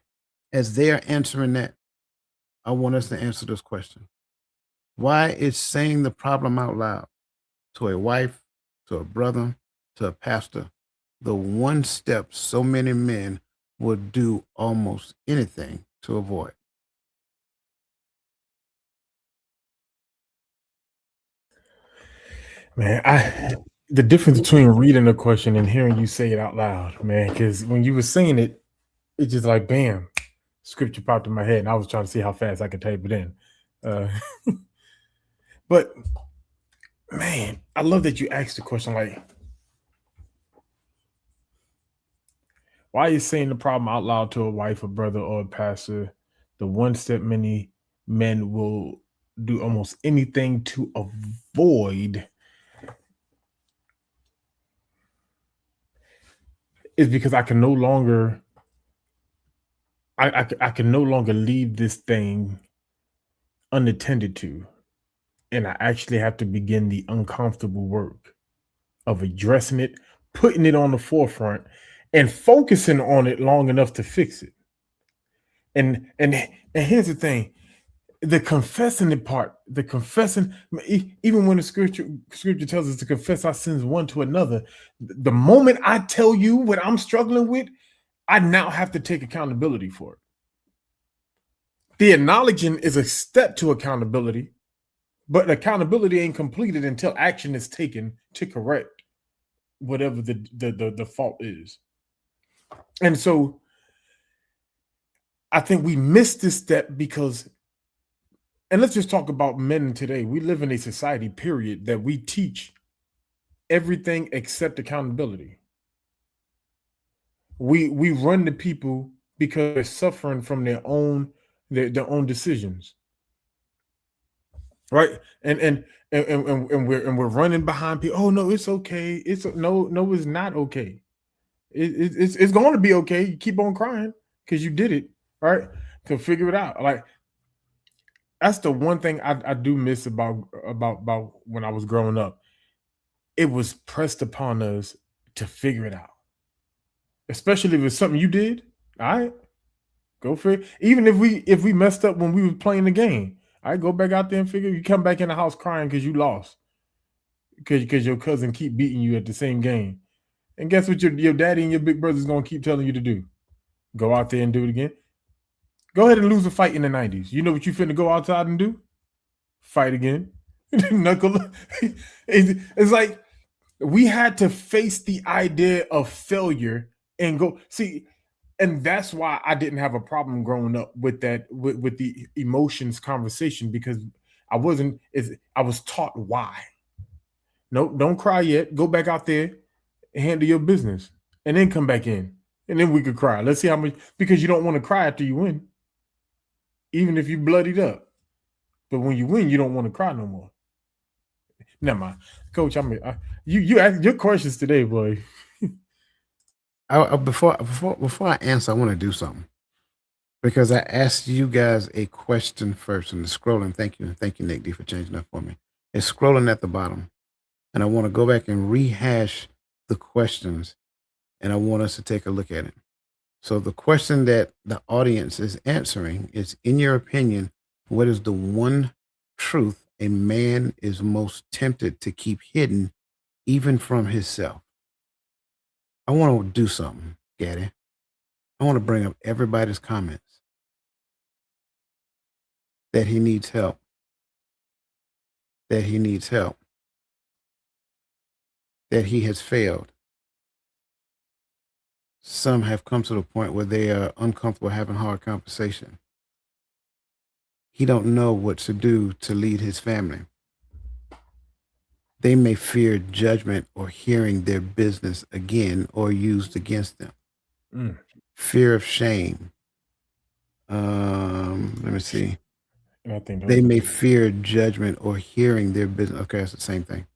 As they're answering that, I want us to answer this question. Why is saying the problem out loud to a wife, to a brother, to a pastor, the one step so many men would do almost anything to avoid? Man, the difference between reading a question and hearing you say it out loud, man, because when you were saying it, it's just like, bam, scripture popped in my head, and I was trying to see how fast I could type it in. But man, I love that you asked the question, like, why is saying the problem out loud to a wife, a brother, or a pastor the one step many men will do almost anything to avoid? is because I can no longer I can no longer leave this thing unattended to, and I actually have to begin the uncomfortable work of addressing it, putting it on the forefront, and focusing on it long enough to fix it. And here's the thing: the confessing the part, the confessing, even when the scripture tells us to confess our sins one to another, the moment I tell you what I'm struggling with, I now have to take accountability for it. The acknowledging is a step to accountability, but accountability ain't completed until action is taken to correct whatever the fault is. And so I think we miss this step because, and let's just talk about men today. We live in a society, period, that we teach everything except accountability. We run to people because they're suffering from their own decisions, right? And we're running behind people. Oh no, it's okay. It's not okay. It's going to be okay. You keep on crying because you did it, right? To figure it out. Like, that's the one thing I do miss about when I was growing up. It was pressed upon us to figure it out, especially if it's something you did. All right, go for it. Even if we messed up when we were playing the game, all right, go back out there and figure. You come back in the house crying because you lost, because your cousin keep beating you at the same game. And guess what your daddy and your big brother's gonna keep telling you to do? Go out there and do it again. Go ahead and lose a fight in the 90s. You know what you finna go outside and do? Fight again. Knuckle. It's like we had to face the idea of failure and go see. And that's why I didn't have a problem growing up with that, with the emotions conversation, because I was taught why. No, don't cry yet. Go back out there and handle your business, and then come back in, and then we could cry. Let's see how much, because you don't want to cry after you win, even if you bloodied up. But when you win, you don't want to cry no more. Never mind, Coach. You ask your questions today, boy. Before I answer, I want to do something because I asked you guys a question first, and the scrolling. Thank you, Nick D, for changing that for me. It's scrolling at the bottom, and I want to go back and rehash the questions, and I want us to take a look at it. So the question that the audience is answering is, in your opinion, what is the one truth a man is most tempted to keep hidden, even from himself? I want to do something, Gaddy. I want to bring up everybody's comments that he needs help, that he needs help, that he has failed. Some have come to the point where they are uncomfortable having hard conversation. He don't know what to do to lead his family. They may fear judgment or hearing their business again or used against them. Fear of shame. Let me see. I think They may fear judgment or hearing their business. Okay, that's the same thing.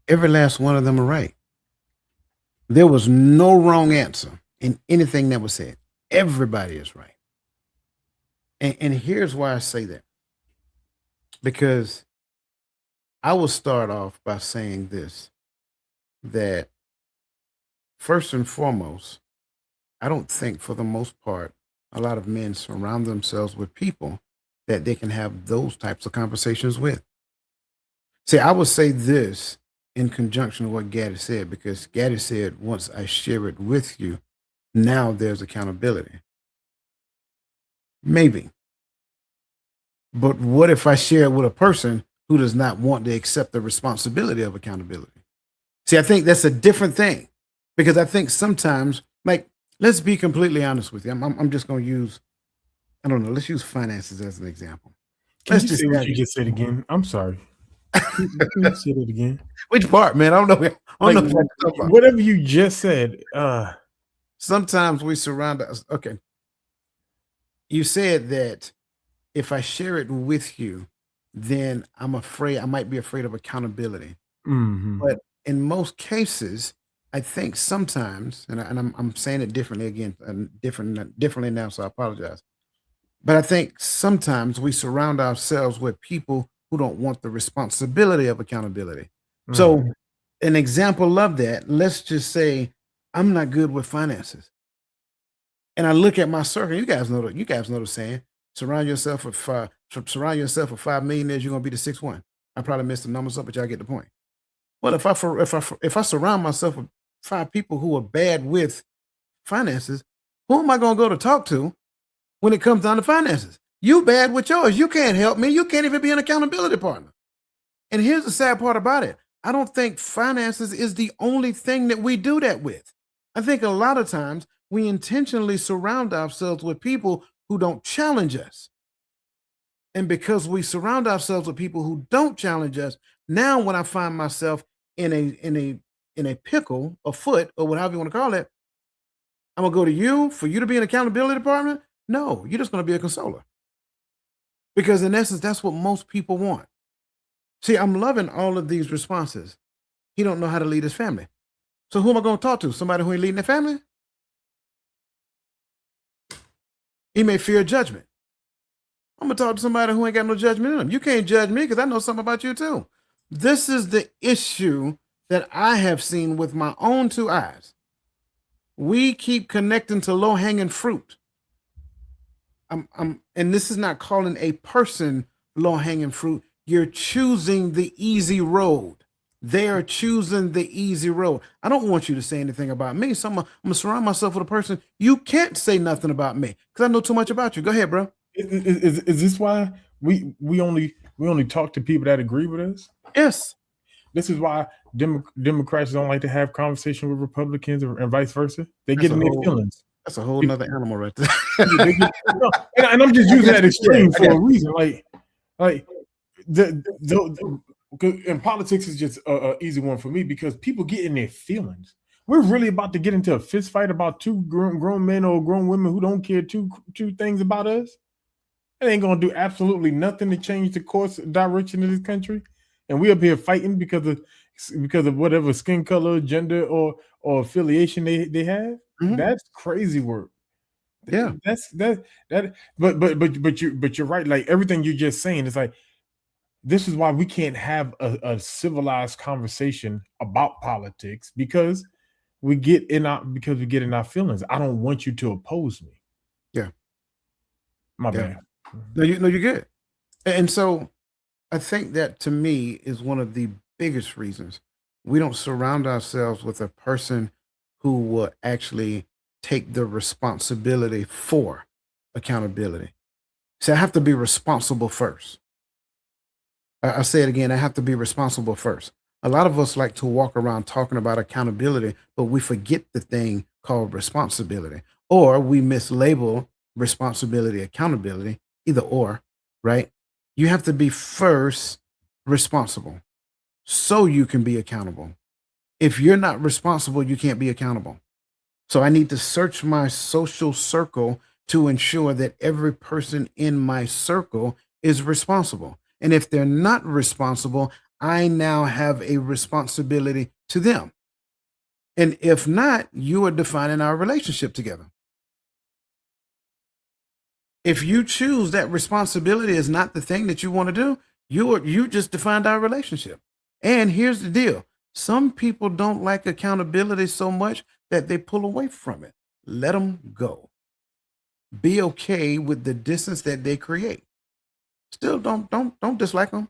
Every last one of them are right. There was no wrong answer in anything that was said. Everybody is right. And here's why I say that. Because I will start off by saying this, that first and foremost, I don't think for the most part, a lot of men surround themselves with people that they can have those types of conversations with. See, I would say this in conjunction with what Gaddy said, because Gaddy said, once I share it with you, now there's accountability. Maybe. But what if I share it with a person who does not want to accept the responsibility of accountability? See, I think that's a different thing, because I think sometimes, like, let's be completely honest with you. I'm just going to use, I don't know, let's use finances as an example. Can you say what you just said again? I'm sorry. Can you say it again? Which part, man? I don't know. Whatever you just said. Sometimes we surround us. Okay. You said that if I share it with you, then I might be afraid of accountability. Mm-hmm. But in most cases, I think sometimes, and I'm saying it differently again, differently now, so I apologize. But I think sometimes we surround ourselves with people who don't want the responsibility of accountability. So, Mm. an example of that, let's just say I'm not good with finances. And I look at my circle. You guys know the saying. Surround yourself with 5 millionaires, you're gonna be the sixth one. I probably missed the numbers up, but y'all get the point. Well, if I surround myself with 5 people who are bad with finances, who am I gonna go to talk to when it comes down to finances? You bad with yours. You can't help me. You can't even be an accountability partner. And here's the sad part about it. I don't think finances is the only thing that we do that with. I think a lot of times we intentionally surround ourselves with people who don't challenge us. And because we surround ourselves with people who don't challenge us, now when I find myself in a pickle, a foot, or whatever you want to call it, I'm gonna go to you for you to be an accountability department. No, you're just gonna be a consoler. Because in essence, that's what most people want. See, I'm loving all of these responses. He don't know how to lead his family. So who am I going to talk to? Somebody who ain't leading their family? He may fear judgment. I'm going to talk to somebody who ain't got no judgment in them. You can't judge me because I know something about you too. This is the issue that I have seen with my own 2 eyes. We keep connecting to low-hanging fruit. And this is not calling a person low-hanging fruit. You're choosing the easy road. They are choosing the easy road. I don't want you to say anything about me, so I'm gonna surround myself with a person. You can't say nothing about me because I know too much about you. Go ahead, bro. Is this why we only talk to people that agree with us? Yes. This is why Democrats don't like to have conversation with Republicans and vice versa. They That's get a in their whole feelings. that's a whole nother animal right there. They get- no, and I'm just using that extreme I for got a reason. Like and politics is just a easy one for me because people get in their feelings. We're really about to get into a fist fight about two grown men or grown women who don't care two things about us. It ain't gonna do absolutely nothing to change the course direction of this country. And we up here fighting because of whatever skin color, gender, or affiliation they have. Mhm. That's crazy work. Yeah. That's that. But you're right. Like everything you're just saying is like this is why we can't have a civilized conversation about politics because we get in our feelings. I don't want you to oppose me. Yeah. My Yeah. bad. No, you're good. And so I think that to me is one of the biggest reasons we don't surround ourselves with a person who will actually take the responsibility for accountability. See, I have to be responsible first. I say it again, I have to be responsible first. A lot of us like to walk around talking about accountability, but we forget the thing called responsibility, or we mislabel responsibility, accountability, either or, right? You have to be first responsible so you can be accountable. If you're not responsible, you can't be accountable. So I need to search my social circle to ensure that every person in my circle is responsible. And if they're not responsible, I now have a responsibility to them. And if not, you are defining our relationship together. If you choose that responsibility is not the thing that you want to do, you just defined our relationship. And here's the deal. Some people don't like accountability so much that they pull away from it. Let them go. Be okay with the distance that they create. Still don't dislike them.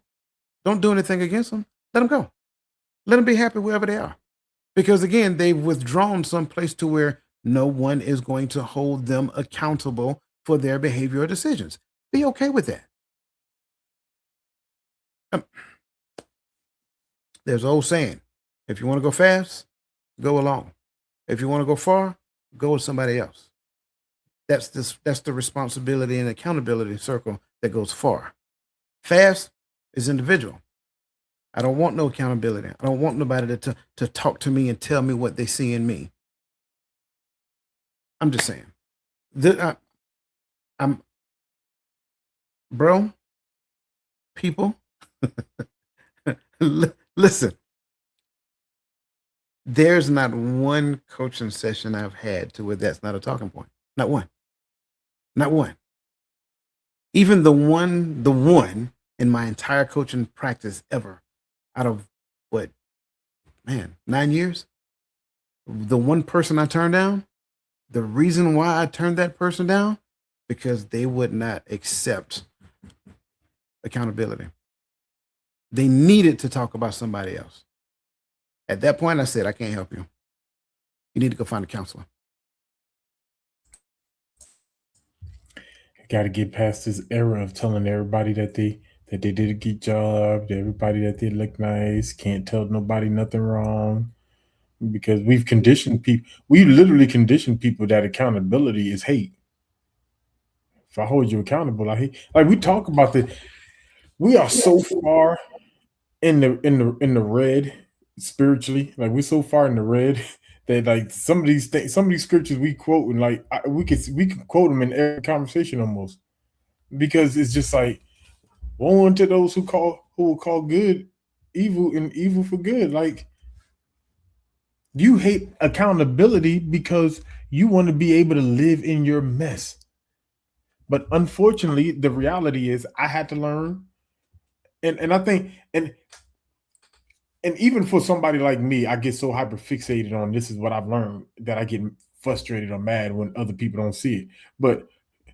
Don't do anything against them. Let them go. Let them be happy wherever they are. Because again, they've withdrawn someplace to where no one is going to hold them accountable for their behavior or decisions. Be okay with that. Um, there's an old saying, if you want to go fast, go alone. If you want to go far, go with somebody else. That's the responsibility and accountability circle that goes far. Fast is individual. I don't want no accountability. I don't want nobody to talk to me and tell me what they see in me. I'm just saying. I'm bro, people, listen, There's not one coaching session I've had to where that's not a talking point. Not one. Not one. Even the one in my entire coaching practice ever, out of what, man, 9 years, the one person I turned down, the reason why I turned that person down, because they would not accept accountability. They needed to talk about somebody else. At that point, I said, I can't help you. You need to go find a counselor. Got to get past this era of telling everybody that they did a good job, to everybody that they look nice, can't tell nobody nothing wrong, because we've conditioned people. We literally conditioned people that accountability is hate. If I hold you accountable, I hate. Like, we talk about the, we are so far in the red spiritually. Like, we're so far in the red that, like, some of these things, some of these scriptures we quote, and like we can quote them in every conversation almost, because it's just like, woe unto those who will call good evil and evil for good. Like, you hate accountability because you want to be able to live in your mess. But unfortunately, the reality is I had to learn. And I think, and even for somebody like me, I get so hyper fixated on this is what I've learned that I get frustrated or mad when other people don't see it. But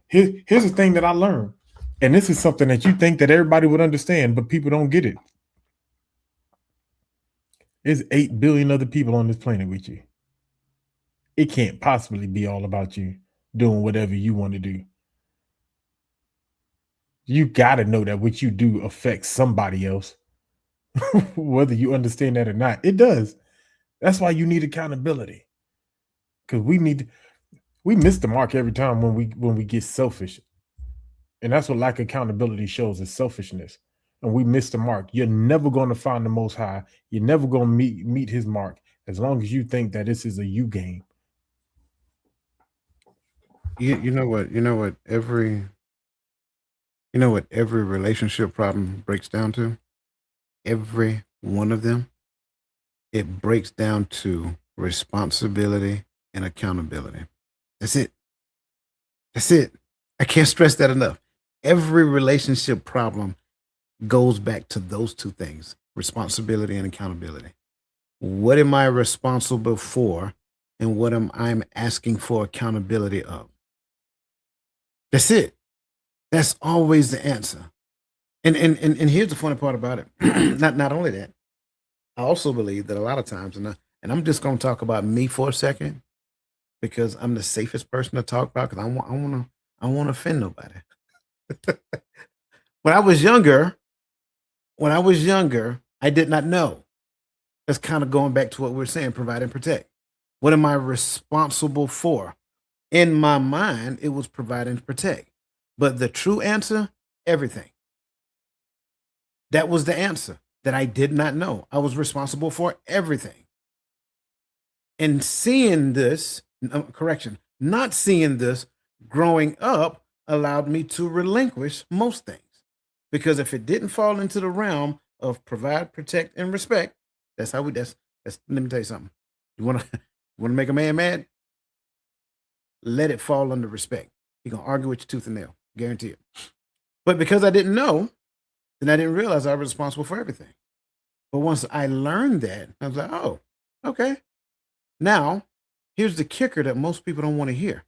here's the thing that I learned. And this is something that you think that everybody would understand, but people don't get it. There's 8 billion other people on this planet with you. It can't possibly be all about you doing whatever you want to do. You got to know that what you do affects somebody else, whether you understand that or not. It does. That's why you need accountability, because we miss the mark every time when we get selfish, and that's what lack of accountability shows, is selfishness, and we miss the mark. You're never going to find the Most High. You're never going to meet His mark as long as you think that this is a you game. You know what every relationship problem breaks down to? Every one of them, it breaks down to responsibility and accountability. That's it. That's it. I can't stress that enough. Every relationship problem goes back to those two things: responsibility and accountability. What am I responsible for, and what am I asking for accountability of? That's it. That's always the answer. And here's the funny part about it. Not only that, I also believe that a lot of times, and I'm just going to talk about me for a second, because I'm the safest person to talk about, because I want to offend nobody. When I was younger, I did not know. That's kind of going back to what we're saying: provide and protect. What am I responsible for? In my mind, it was provide and protect. But the true answer, everything. That was the answer that I did not know. I was responsible for everything. And seeing this, not seeing this growing up allowed me to relinquish most things. Because if it didn't fall into the realm of provide, protect, and respect, that's let me tell you something. You want to make a man mad? Let it fall under respect. He's going to argue with you tooth and nail. Guarantee it. But because I didn't know, then I didn't realize I was responsible for everything. But once I learned that, I was like, oh, okay. Now, here's the kicker that most people don't want to hear.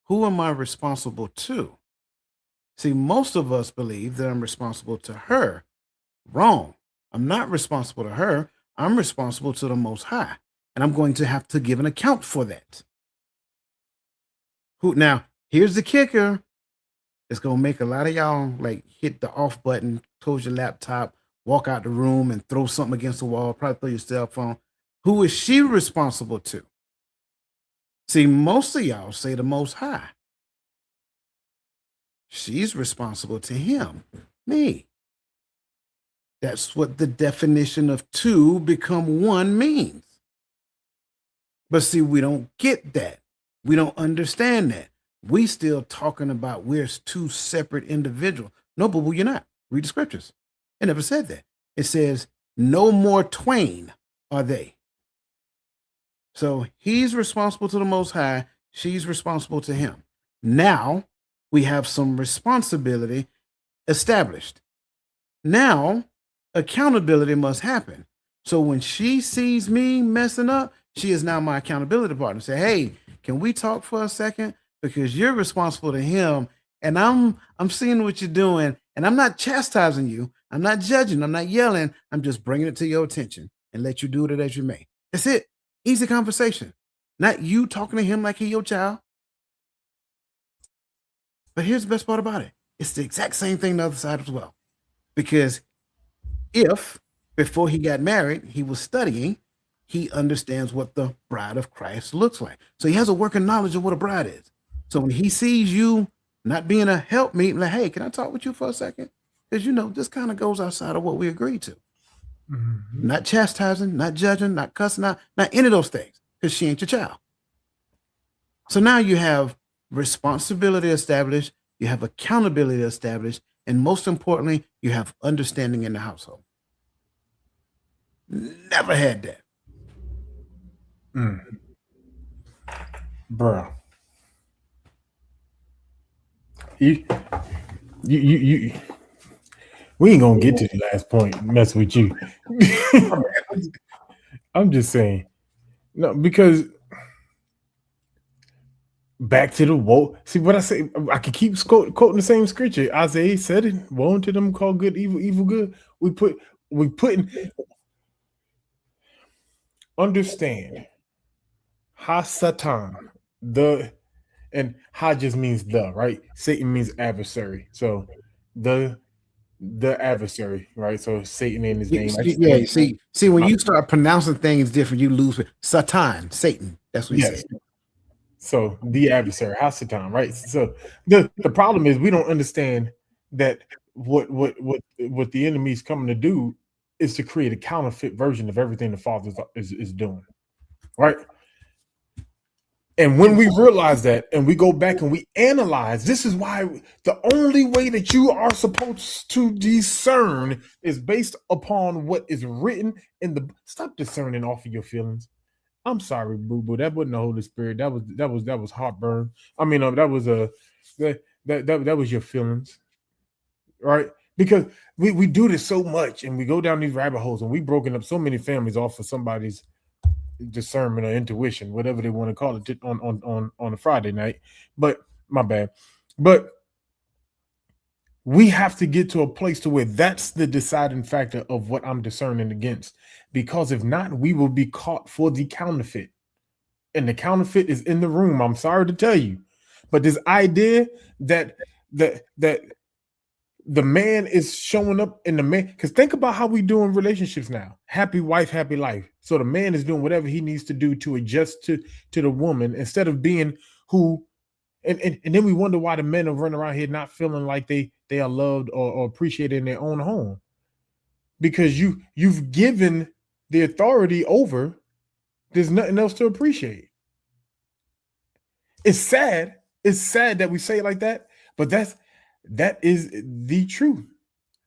Who am I responsible to? See, most of us believe that I'm responsible to her. Wrong. I'm not responsible to her. I'm responsible to the Most High. And I'm going to have to give an account for that. Now, here's the kicker. It's going to make a lot of y'all like hit the off button, close your laptop, walk out the room and throw something against the wall, probably throw your cell phone. Who is she responsible to? See, most of y'all say the Most High. She's responsible to him, me. That's what the definition of two become one means. But see, we don't get that. We don't understand that. We still talking about we're two separate individuals. No, but you're not. Read the scriptures. It never said that. It says, no more twain are they. So he's responsible to the Most High. She's responsible to him. Now we have some responsibility established. Now accountability must happen. So when she sees me messing up, she is now my accountability partner. Say, hey, can we talk for a second? Because you're responsible to him, and I'm seeing what you're doing, and I'm not chastising you. I'm not judging. I'm not yelling. I'm just bringing it to your attention and let you do it as you may. That's it. Easy conversation. Not you talking to him like he your child. But here's the best part about it. It's the exact same thing the other side as well. Because if before he got married, he was studying, he understands what the bride of Christ looks like. So he has a working knowledge of what a bride is. So when he sees you not being a helpmeet, like, hey, can I talk with you for a second? Because, this kind of goes outside of what we agreed to. Mm-hmm. Not chastising, not judging, not cussing out, not any of those things, because she ain't your child. So now you have responsibility established, you have accountability established, and most importantly, you have understanding in the household. Never had that. Bro. You, we ain't gonna get to the last point. Mess with you. I'm just saying, no, because back to the woe. See what I say? I can keep quoting the same scripture. Isaiah said it. Woe unto them call good evil, evil good. We putting. Understand, ha Satan, and ha just means the, right? Satan means adversary. So the adversary, right? So Satan in his name. See, when you start pronouncing things different, you lose it. Satan, Satan. That's what he said. So the adversary, ha Satan, right? So the problem is we don't understand that what the enemy is coming to do is to create a counterfeit version of everything the Father is doing, right? And when we realize that and we go back and we analyze, this is why the only way that you are supposed to discern is based upon what is written in the. Stop discerning off of your feelings. I'm sorry, boo boo. That wasn't the Holy Spirit. That was heartburn. I mean, that was that was your feelings, right? Because we do this so much and we go down these rabbit holes and we've broken up so many families off of somebody's discernment or intuition, whatever they want to call it, on a Friday night. But my bad. But we have to get to a place to where that's the deciding factor of what I'm discerning against. Because if not, we will be caught for the counterfeit. And the counterfeit is in the room. I'm sorry to tell you. But this idea that the man is showing up in the man, because think about how we do in relationships now. Happy wife, happy life. So the man is doing whatever he needs to do to adjust to the woman instead of being who, and then we wonder why the men are running around here not feeling like they are loved or appreciated in their own home. Because you've given the authority over, there's nothing else to appreciate. It's sad. It's sad that we say it like that, but that is the truth.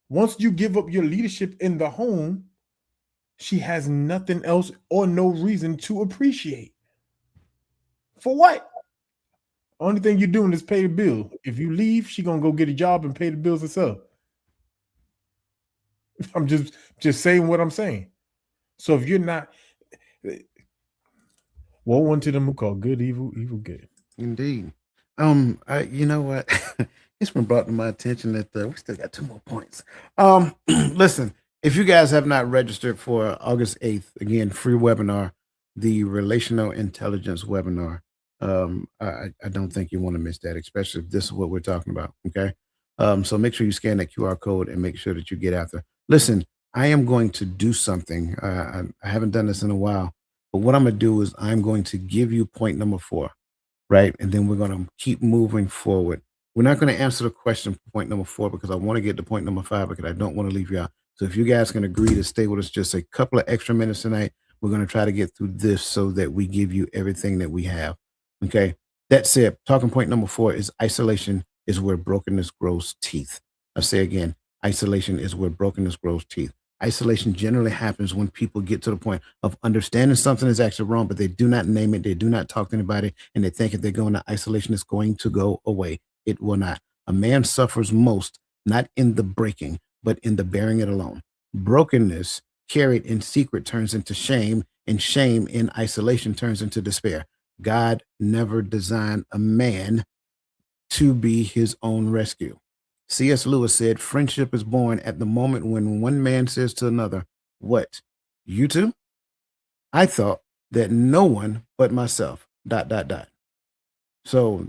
Once you give up your leadership in the home, she has nothing else or no reason to appreciate. For what? Only thing you're doing is pay the bill. If you leave, she's gonna go get a job and pay the bills herself. I'm just saying what I'm saying. So if you're not, woe unto them who call good evil, evil good. Indeed. You know what? It's been brought to my attention that we still got 2 more points. Listen, if you guys have not registered for August 8th, again, free webinar, the relational intelligence webinar, I don't think you want to miss that, especially if this is what we're talking about. Okay. So make sure you scan that QR code and make sure that you get out there. Listen, I am going to do something. I haven't done this in a while, but what I'm going to do is I'm going to give you point number 4, right? And then we're going to keep moving forward. We're not going to answer the question for point number 4 because I want to get to point number 5 because I don't want to leave you out. So if you guys can agree to stay with us just a couple of extra minutes tonight, we're going to try to get through this so that we give you everything that we have. Okay. That said, talking point number 4 is isolation is where brokenness grows teeth. I say again, isolation is where brokenness grows teeth. Isolation generally happens when people get to the point of understanding something is actually wrong, but they do not name it. They do not talk to anybody, and they think if they go into isolation, it's going to go away. It will not. A man suffers most, not in the breaking, but in the bearing it alone. Brokenness carried in secret turns into shame, and shame in isolation turns into despair. God never designed a man to be his own rescue. C.S. Lewis said, friendship is born at the moment when one man says to another, what? You too? I thought that no one but myself, dot, dot, dot. So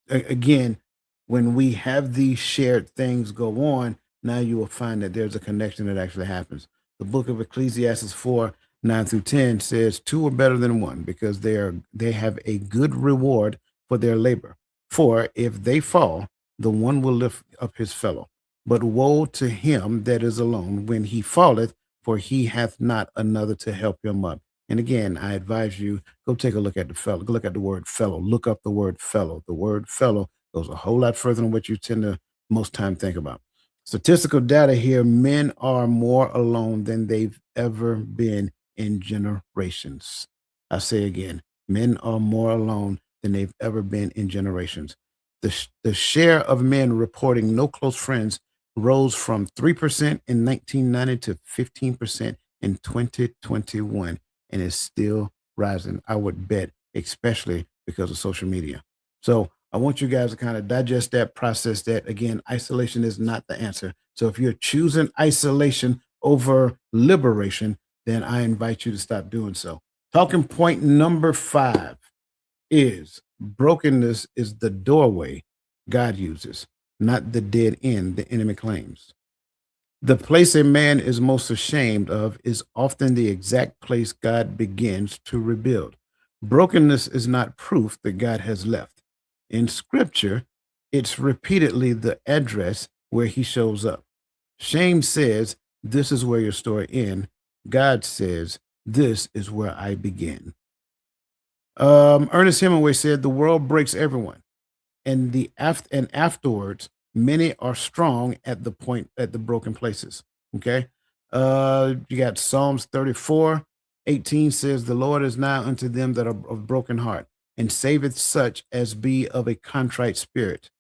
again, when we have these shared things go on, now you will find that there's a connection that actually happens. The book of Ecclesiastes 4, 9 through 10 says two are better than one because they have a good reward for their labor. For if they fall, the one will lift up his fellow. But woe to him that is alone when he falleth, for he hath not another to help him up. And again, I advise you, go take a look at the fellow, go look at the word fellow, look up the word fellow. The word fellow goes a whole lot further than what you tend to most time think about. Statistical data here, men are more alone than they've ever been in generations. I say again, men are more alone than they've ever been in generations. The share of men reporting no close friends rose from 3% in 1990 to 15% in 2021, and is still rising, I would bet, especially because of social media. So I want you guys to kind of digest that, process that. Again, isolation is not the answer. So if you're choosing isolation over liberation, then I invite you to stop doing so. Talking point number 5 is brokenness is the doorway God uses, not the dead end the enemy claims. The place a man is most ashamed of is often the exact place God begins to rebuild. Brokenness is not proof that God has left. In scripture, it's repeatedly the address where he shows up. Shame says, this is where your story ends. God says, this is where I begin. Ernest Hemingway said, the world breaks everyone. And afterwards, many are strong at the point at the broken places. Okay. You got Psalms 34:18 says, the Lord is nigh unto them that are of broken heart, and saveth such as be of a contrite spirit.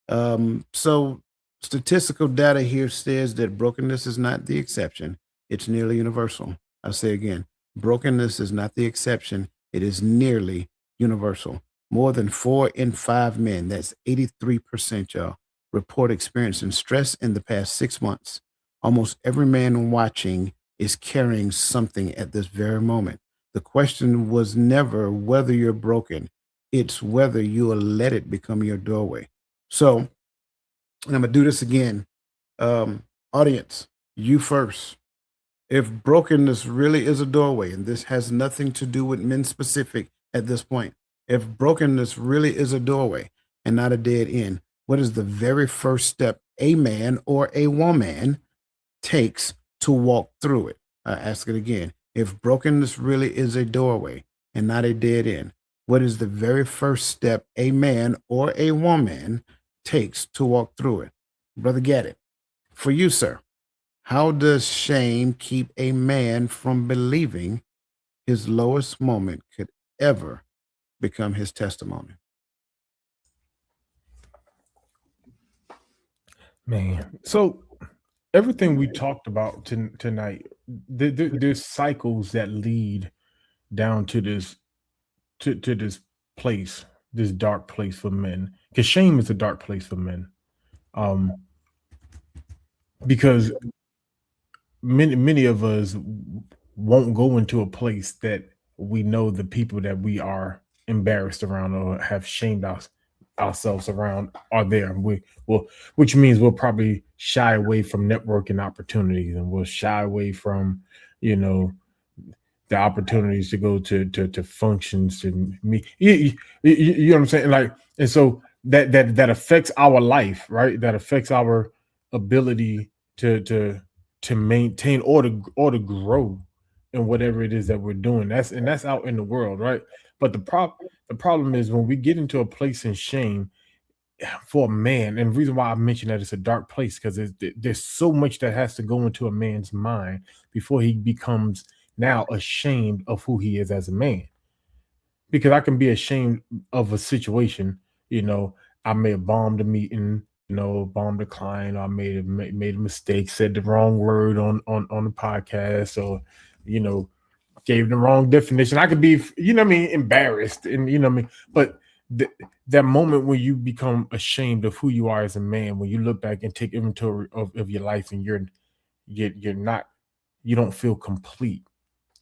So statistical data here says that brokenness is not the exception. It's nearly universal. I'll say again, brokenness is not the exception. It is nearly universal. More than 4 in 5 men, that's 83%, y'all, report experiencing stress in the past 6 months. Almost every man watching is carrying something at this very moment. The question was never whether you're broken. It's whether you will let it become your doorway. So, and I'm going to do this again. Audience, you first. If brokenness really is a doorway, and this has nothing to do with men specific at this point, if brokenness really is a doorway and not a dead end, what is the very first step a man or a woman takes to walk through it? I ask it again. If brokenness really is a doorway and not a dead end, what is the very first step a man or a woman takes to walk through it? Brother Gadget, for you, sir, how does shame keep a man from believing his lowest moment could ever become his testimony? Man, so everything we talked about tonight, there's cycles that lead down to this to this place, this dark place for men. Because shame is a dark place for men. Because many of us won't go into a place that we know the people that we are embarrassed around or have shamed ourselves around are there. We will, which means we'll probably shy away from networking opportunities, and we'll shy away from, the opportunities to go to functions, to meet. You know what I'm saying? Like, and so that affects our life, right? That affects our ability to maintain or to grow in whatever it is that we're doing. That's out in the world, right? But the problem is when we get into a place in shame, for a man, and the reason why I mention that it's a dark place because there's so much that has to go into a man's mind before he becomes now ashamed of who he is as a man. Because I can be ashamed of a situation, I may have bombed a meeting, bombed a client, or I made a mistake, said the wrong word on the podcast, or gave the wrong definition. I could be, embarrassed, and but that moment when you become ashamed of who you are as a man, when you look back and take inventory of your life, and you don't feel complete,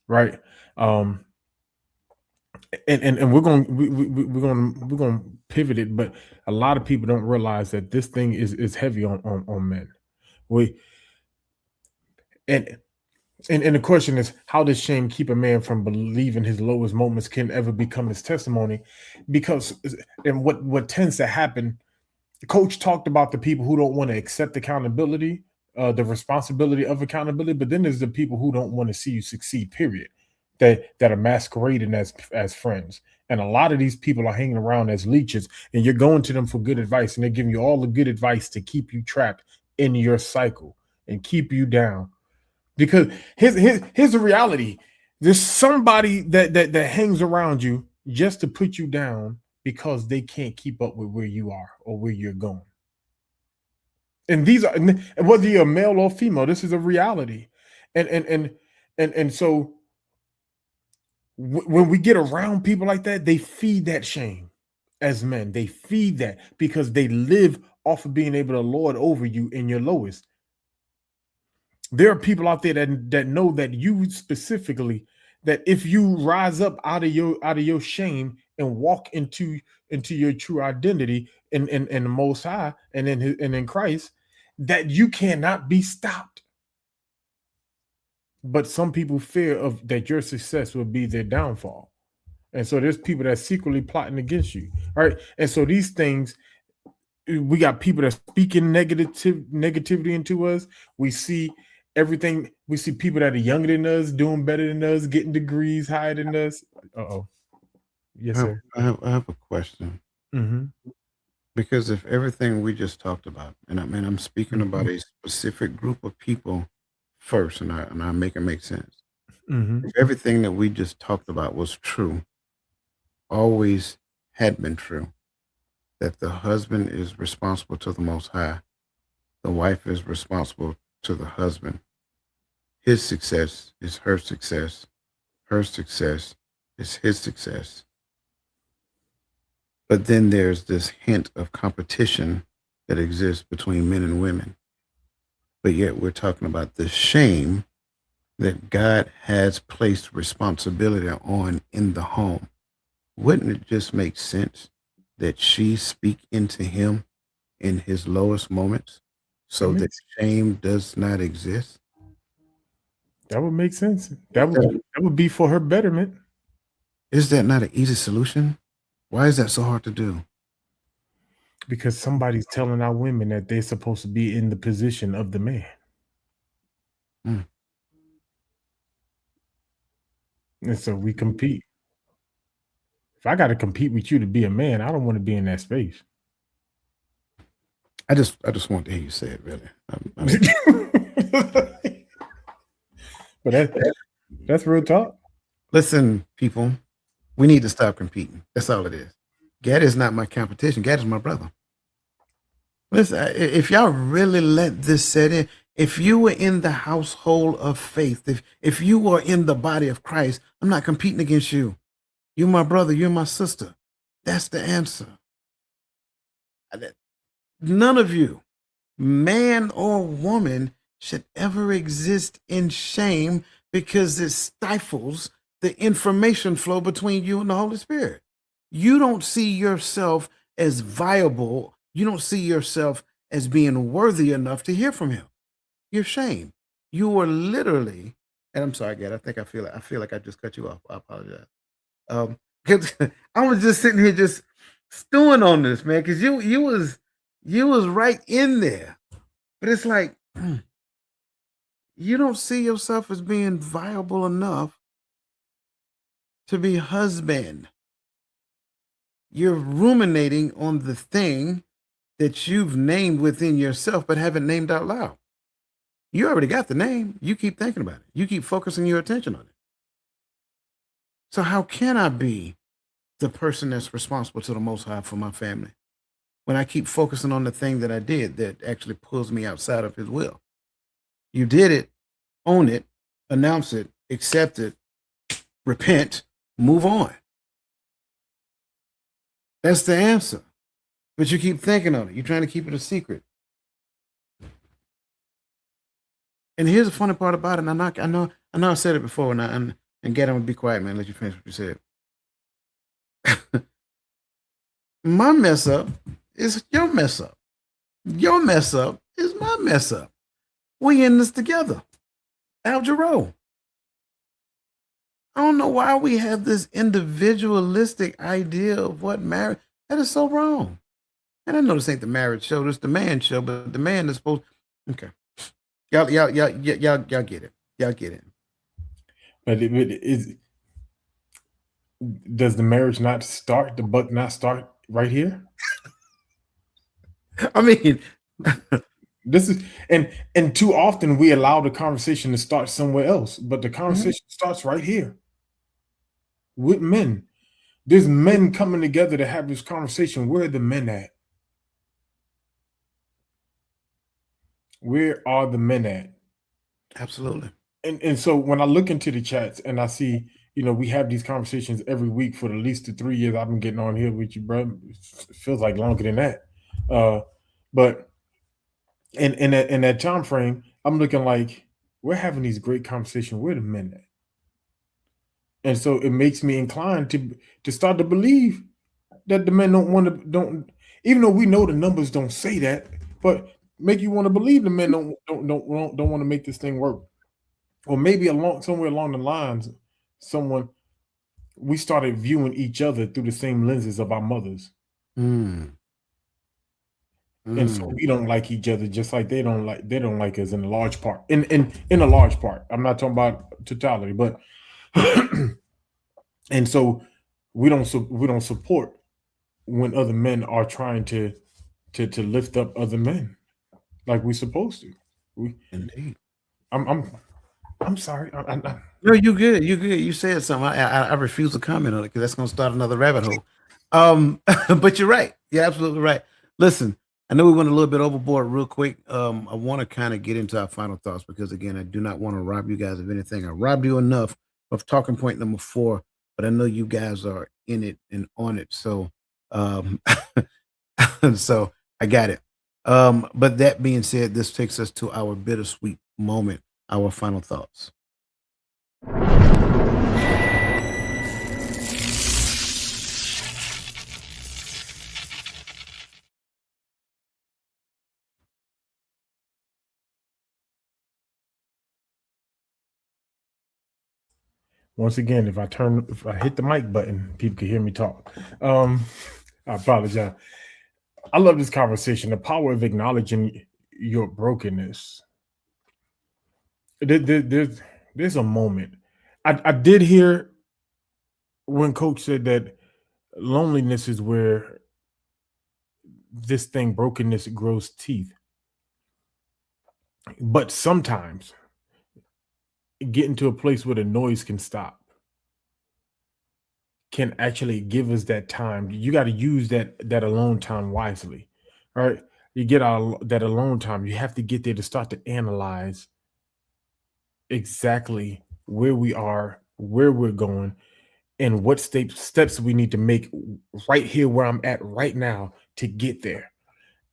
right? And we're going to pivot it, but a lot of people don't realize that this thing is heavy on men. And the question is, how does shame keep a man from believing his lowest moments can ever become his testimony? Because, and what tends to happen, the coach talked about the people who don't want to accept accountability, the responsibility of accountability, but then there's the people who don't want to see you succeed, period, that are masquerading as friends. And a lot of these people are hanging around as leeches, and you're going to them for good advice, and they're giving you all the good advice to keep you trapped in your cycle and keep you down. Because here's the reality. There's somebody that hangs around you just to put you down because they can't keep up with where you are or where you're going. And these are, whether you're male or female, this is a reality. And so when we get around people like that, they feed that shame as men. They feed that because they live off of being able to lord over you in your lowest. There are people out there that know that you specifically, that if you rise up out of your shame and walk into your true identity in the Most High and in Christ, that you cannot be stopped. But some people fear of that your success will be their downfall, and so there's people that secretly plotting against you, right? And so these things, we got people that speaking negativity into us. We see everything. We see people that are younger than us, doing better than us, getting degrees higher than us. Yes, sir. I have a question. Mm-hmm. Because if everything we just talked about, and I'm speaking about a specific group of people first, and I make it make sense. Mm-hmm. If everything that we just talked about was true, always had been true, that the husband is responsible to the Most High, the wife is responsible to the husband. His success is her success is his success. But then there's this hint of competition that exists between men and women. But yet we're talking about the shame that God has placed responsibility on in the home. Wouldn't it just make sense that she speak into him in his lowest moments so that shame does not exist? That would make sense. That would be for her betterment. Is that not an easy solution? Why is that so hard to do? Because somebody's telling our women that they're supposed to be in the position of the man. Mm. And so we compete. If I got to compete with you to be a man, I don't want to be in that space. I just want to hear you say it, really. But that's real talk. Listen, people, we need to stop competing. That's all it is. Gad is not my competition. Gad is my brother. Listen, if y'all really let this set in, if you were in the household of faith, if you were in the body of Christ, I'm not competing against you. You're my brother. You're my sister. That's the answer. None of you, man or woman, should ever exist in shame because it stifles the information flow between you and the Holy Spirit. You don't see yourself as viable. You don't see yourself as being worthy enough to hear from him. You're ashamed. You are literally, and I'm sorry, Gad, I feel like I just cut you off. I apologize. Cause I was just sitting here just stewing on this, man, because you was right in there. But it's like you don't see yourself as being viable enough to be husband. You're ruminating on the thing that you've named within yourself but haven't named out loud. You already got the name. You keep thinking about it. You keep focusing your attention on it. So how can I be the person that's responsible to the Most High for my family when I keep focusing on the thing that I did that actually pulls me outside of his will? You did it, own it, announce it, accept it, repent, move on. That's the answer. But you keep thinking on it. You're trying to keep it a secret. And here's the funny part about it. And I know I said it before, and get I'm gonna be quiet, man. Let you finish what you said. My mess up is your mess up. Your mess up is my mess up. We in this together. Al Jarreau. I don't know why we have this individualistic idea of what marriage. That is so wrong. And I know this ain't the marriage show, this the man show, but the man is supposed. Okay, y'all get it. Y'all get it. But it is. Does the marriage not start? The buck not start right here? I mean, this is and too often we allow the conversation to start somewhere else, but the conversation starts right here with men. There's men coming together to have this conversation. Where are the men at? Where are the men at? Absolutely. And so when I look into the chats and I see, we have these conversations every week for at least the 3 years I've been getting on here with you, bro. It feels like longer than that. But in that time frame, I'm looking like we're having these great conversations. Where are the men at? And so it makes me inclined to start to believe that the men don't, even though we know the numbers don't say that, but make you want to believe the men don't want to make this thing work. Or maybe somewhere along the lines, we started viewing each other through the same lenses of our mothers. And so we don't like each other just like they don't like us in a large part. In a large part. I'm not talking about totality, but and so we don't support when other men are trying to lift up other men like we're supposed to. Indeed. I'm sorry. No, you good. You good. You said something. I refuse to comment on it because that's going to start another rabbit hole. But you're right. You're absolutely right. Listen, I know we went a little bit overboard real quick. I want to kind of get into our final thoughts because, again, I do not want to rob you guys of anything. I robbed you enough of talking point number 4, but I know you guys are in it and on it. So, so I got it. But that being said, this takes us to our bittersweet moment, our final thoughts. Once again, if I hit the mic button, people can hear me talk. I apologize. I love this conversation. The power of acknowledging your brokenness. There's a moment. I did hear when Coach said that loneliness is where this thing, brokenness, grows teeth. But sometimes getting to a place where the noise can stop can actually give us that time. You got to use that alone time wisely. All right. You get that alone time. You have to get there to start to analyze exactly where we are, where we're going, and what steps we need to make right here where I'm at right now to get there.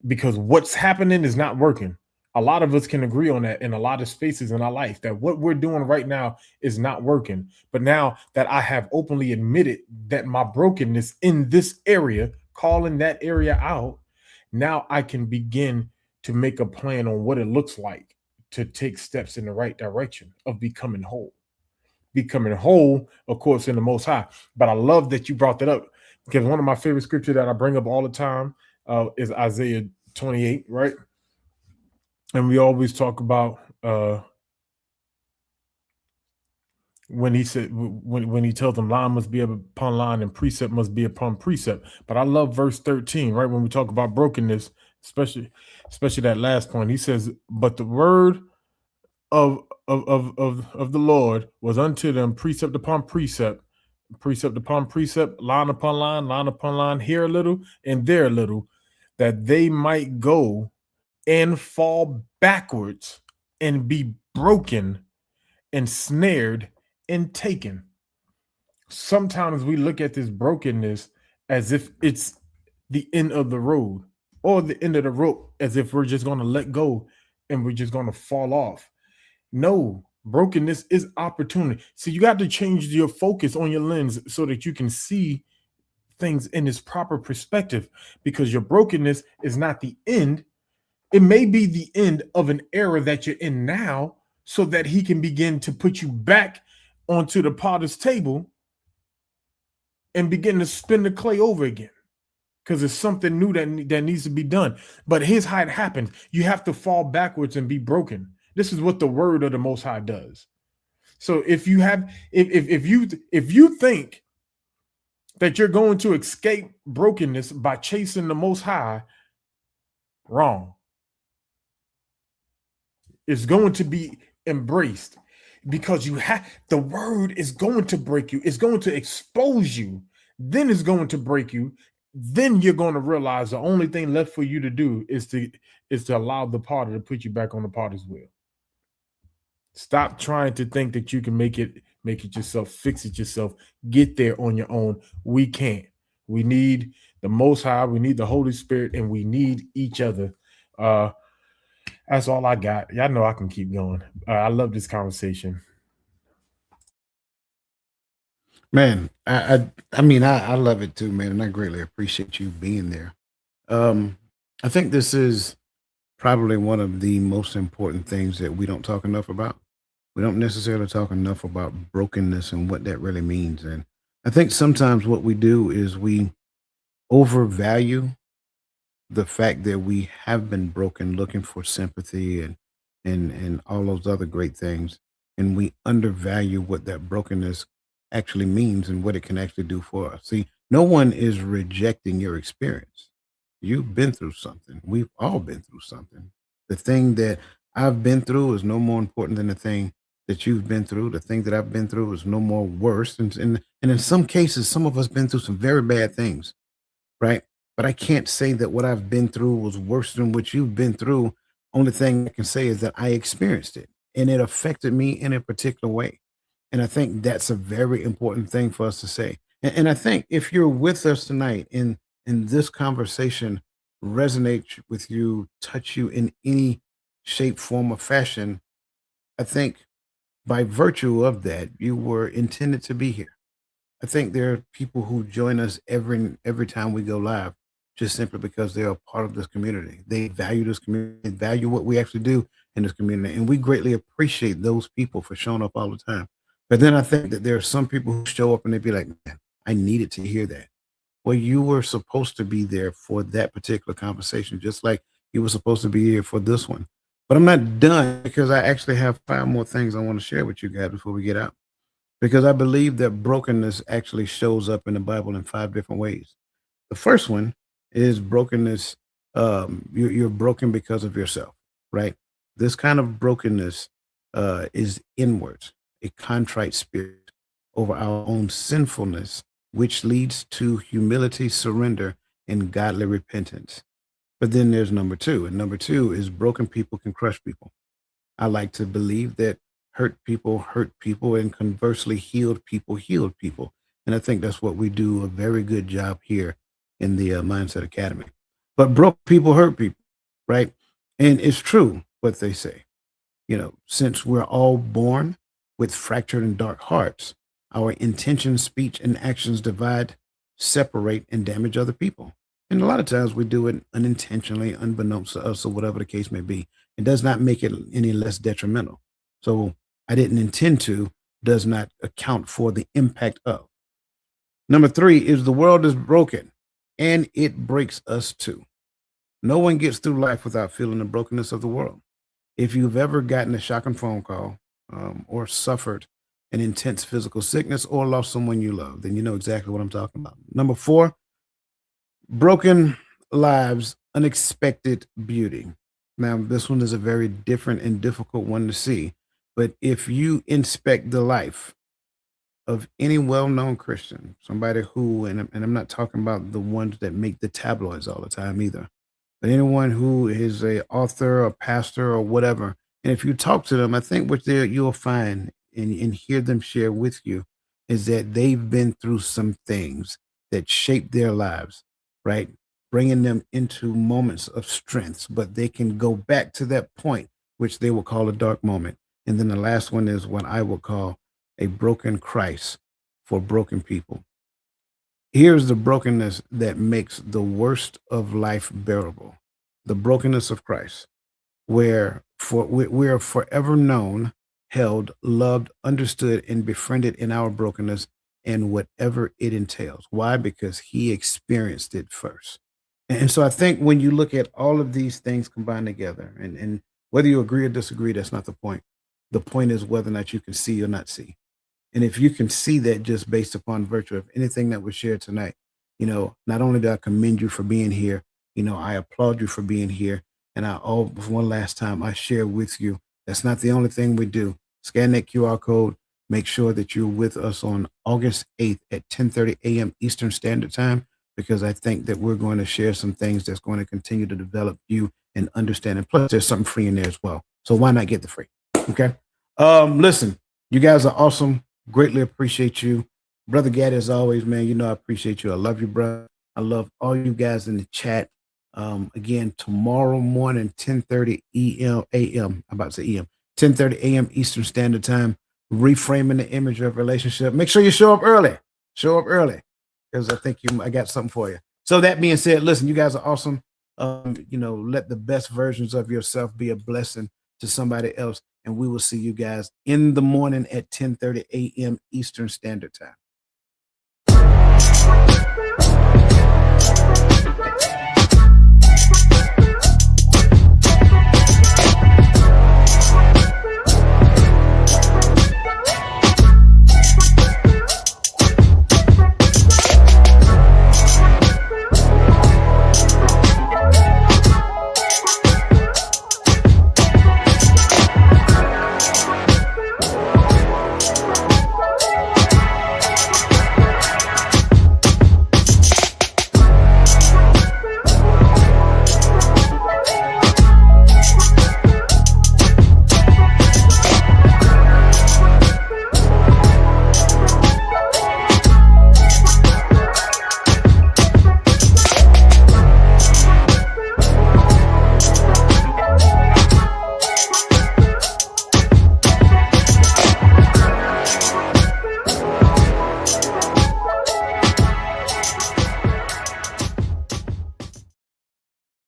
Because what's happening is not working. A lot of us can agree on that in a lot of spaces in our life, that what we're doing right now is not working. But now that I have openly admitted that my brokenness in this area, calling that area out, now I can begin to make a plan on what it looks like to take steps in the right direction of becoming whole. Becoming whole, of course, in the Most High. But I love that you brought that up, because one of my favorite scriptures that I bring up all the time is Isaiah 28, right? And we always talk about when he said, when he tells them line must be upon line and precept must be upon precept. But I love verse 13, right? When we talk about brokenness, especially that last point. He says, "But the word of the Lord was unto them precept upon precept, precept upon precept, line upon line, here a little and there a little, that they might go and fall backwards and be broken and snared and taken." Sometimes we look at this brokenness as if it's the end of the road or the end of the rope, as if we're just going to let go and we're just going to fall off. No, brokenness is opportunity. So you got to change your focus on your lens so that you can see things in its proper perspective, because your brokenness is not the end. It may be the end of an era that you're in now, so that he can begin to put you back onto the potter's table and begin to spin the clay over again, because it's something new that needs to be done. But here's how it happens. You have to fall backwards and be broken. This is what the word of the Most High does. So if you think that you're going to escape brokenness by chasing the Most High, wrong. It's going to be embraced, because the word is going to break you. It's going to expose you. Then it's going to break you. Then you're going to realize the only thing left for you to do is to allow the potter to put you back on the potter's wheel. Stop trying to think that you can make it yourself, fix it yourself, get there on your own. We can't. We need the Most High. We need the Holy Spirit, and we need each other. That's all I got. Y'all know I can keep going. I love this conversation. Man, I love it too, man, and I greatly appreciate you being there. I think this is probably one of the most important things that we don't talk enough about. We don't necessarily talk enough about brokenness and what that really means. And I think sometimes what we do is we overvalue the fact that we have been broken, looking for sympathy and all those other great things, and we undervalue what that brokenness actually means and what it can actually do for us. See, no one is rejecting your experience. You've been through something. We've all been through something. The thing that I've been through is no more important than the thing that you've been through. The thing that I've been through is no more worse. And in some cases, some of us been through some very bad things, right? But I can't say that what I've been through was worse than what you've been through. Only thing I can say is that I experienced it and it affected me in a particular way. And I think that's a very important thing for us to say. And I think if you're with us tonight and this conversation resonates with you, touch you in any shape, form, or fashion, I think by virtue of that, you were intended to be here. I think there are people who join us every time we go live, just simply because they are part of this community. They value this community, they value what we actually do in this community, and we greatly appreciate those people for showing up all the time. But then I think that there are some people who show up and they be like, "Man, I needed to hear that." Well, you were supposed to be there for that particular conversation, just like you were supposed to be here for this one. But I'm not done, because I actually have 5 more things I want to share with you guys before we get out. Because I believe that brokenness actually shows up in the Bible in 5 different ways. The first one is brokenness. You're broken because of yourself, right? This kind of brokenness is inwards, a contrite spirit over our own sinfulness, which leads to humility, surrender, and godly repentance. But then there's number 2, and number 2 is broken people can crush people. I like to believe that hurt people, and conversely, healed people. And I think that's what we do a very good job here in the Mindset Academy. But broke people hurt people, right? And it's true what they say. Since we're all born with fractured and dark hearts, our intentions, speech, and actions divide, separate, and damage other people. And a lot of times we do it unintentionally, unbeknownst to us, or whatever the case may be. It does not make it any less detrimental. So I didn't intend to does not account for the impact of. Number 3 is the world is broken and it breaks us too. No one gets through life without feeling the brokenness of the world. If you've ever gotten a shocking phone call or suffered an intense physical sickness or lost someone you love, then you know exactly what I'm talking about. Number 4, broken lives unexpected beauty. Now, this one is a very different and difficult one to see, but if you inspect the life of any well-known Christian, somebody who, and I'm not talking about the ones that make the tabloids all the time either, but anyone who is a author or pastor or whatever, and if you talk to them, I think what you'll find and hear them share with you is that they've been through some things that shaped their lives, right? Bringing them into moments of strength, but they can go back to that point, which they will call a dark moment. And then the last one is what I would call a broken Christ for broken people. Here's the brokenness that makes the worst of life bearable, the brokenness of Christ, where we are forever known, held, loved, understood, and befriended in our brokenness and whatever it entails. Why? Because he experienced it first. And so I think when you look at all of these things combined together, and whether you agree or disagree, that's not the point. The point is whether or not you can see or not see. And if you can see that just based upon virtue of anything that was shared tonight, not only do I commend you for being here, I applaud you for being here. And one last time, I share with you, that's not the only thing we do. Scan that QR code. Make sure that you're with us on August 8th at 10:30 a.m. Eastern Standard Time, because I think that we're going to share some things that's going to continue to develop you and understanding. Plus, there's something free in there as well. So why not get the free? Okay. Listen, you guys are awesome. Greatly appreciate you. Brother Gaddy, as always, man, I appreciate you. I love you, bro. I love all you guys in the chat. Again, tomorrow morning, 10:30 a.m. I'm about to say EM, 10:30 a.m. Eastern Standard Time, reframing the image of relationship. Make sure you show up early. Show up early, because I think I got something for you. So that being said, listen, you guys are awesome. Let the best versions of yourself be a blessing to somebody else. And we will see you guys in the morning at 10:30 a.m. Eastern Standard Time.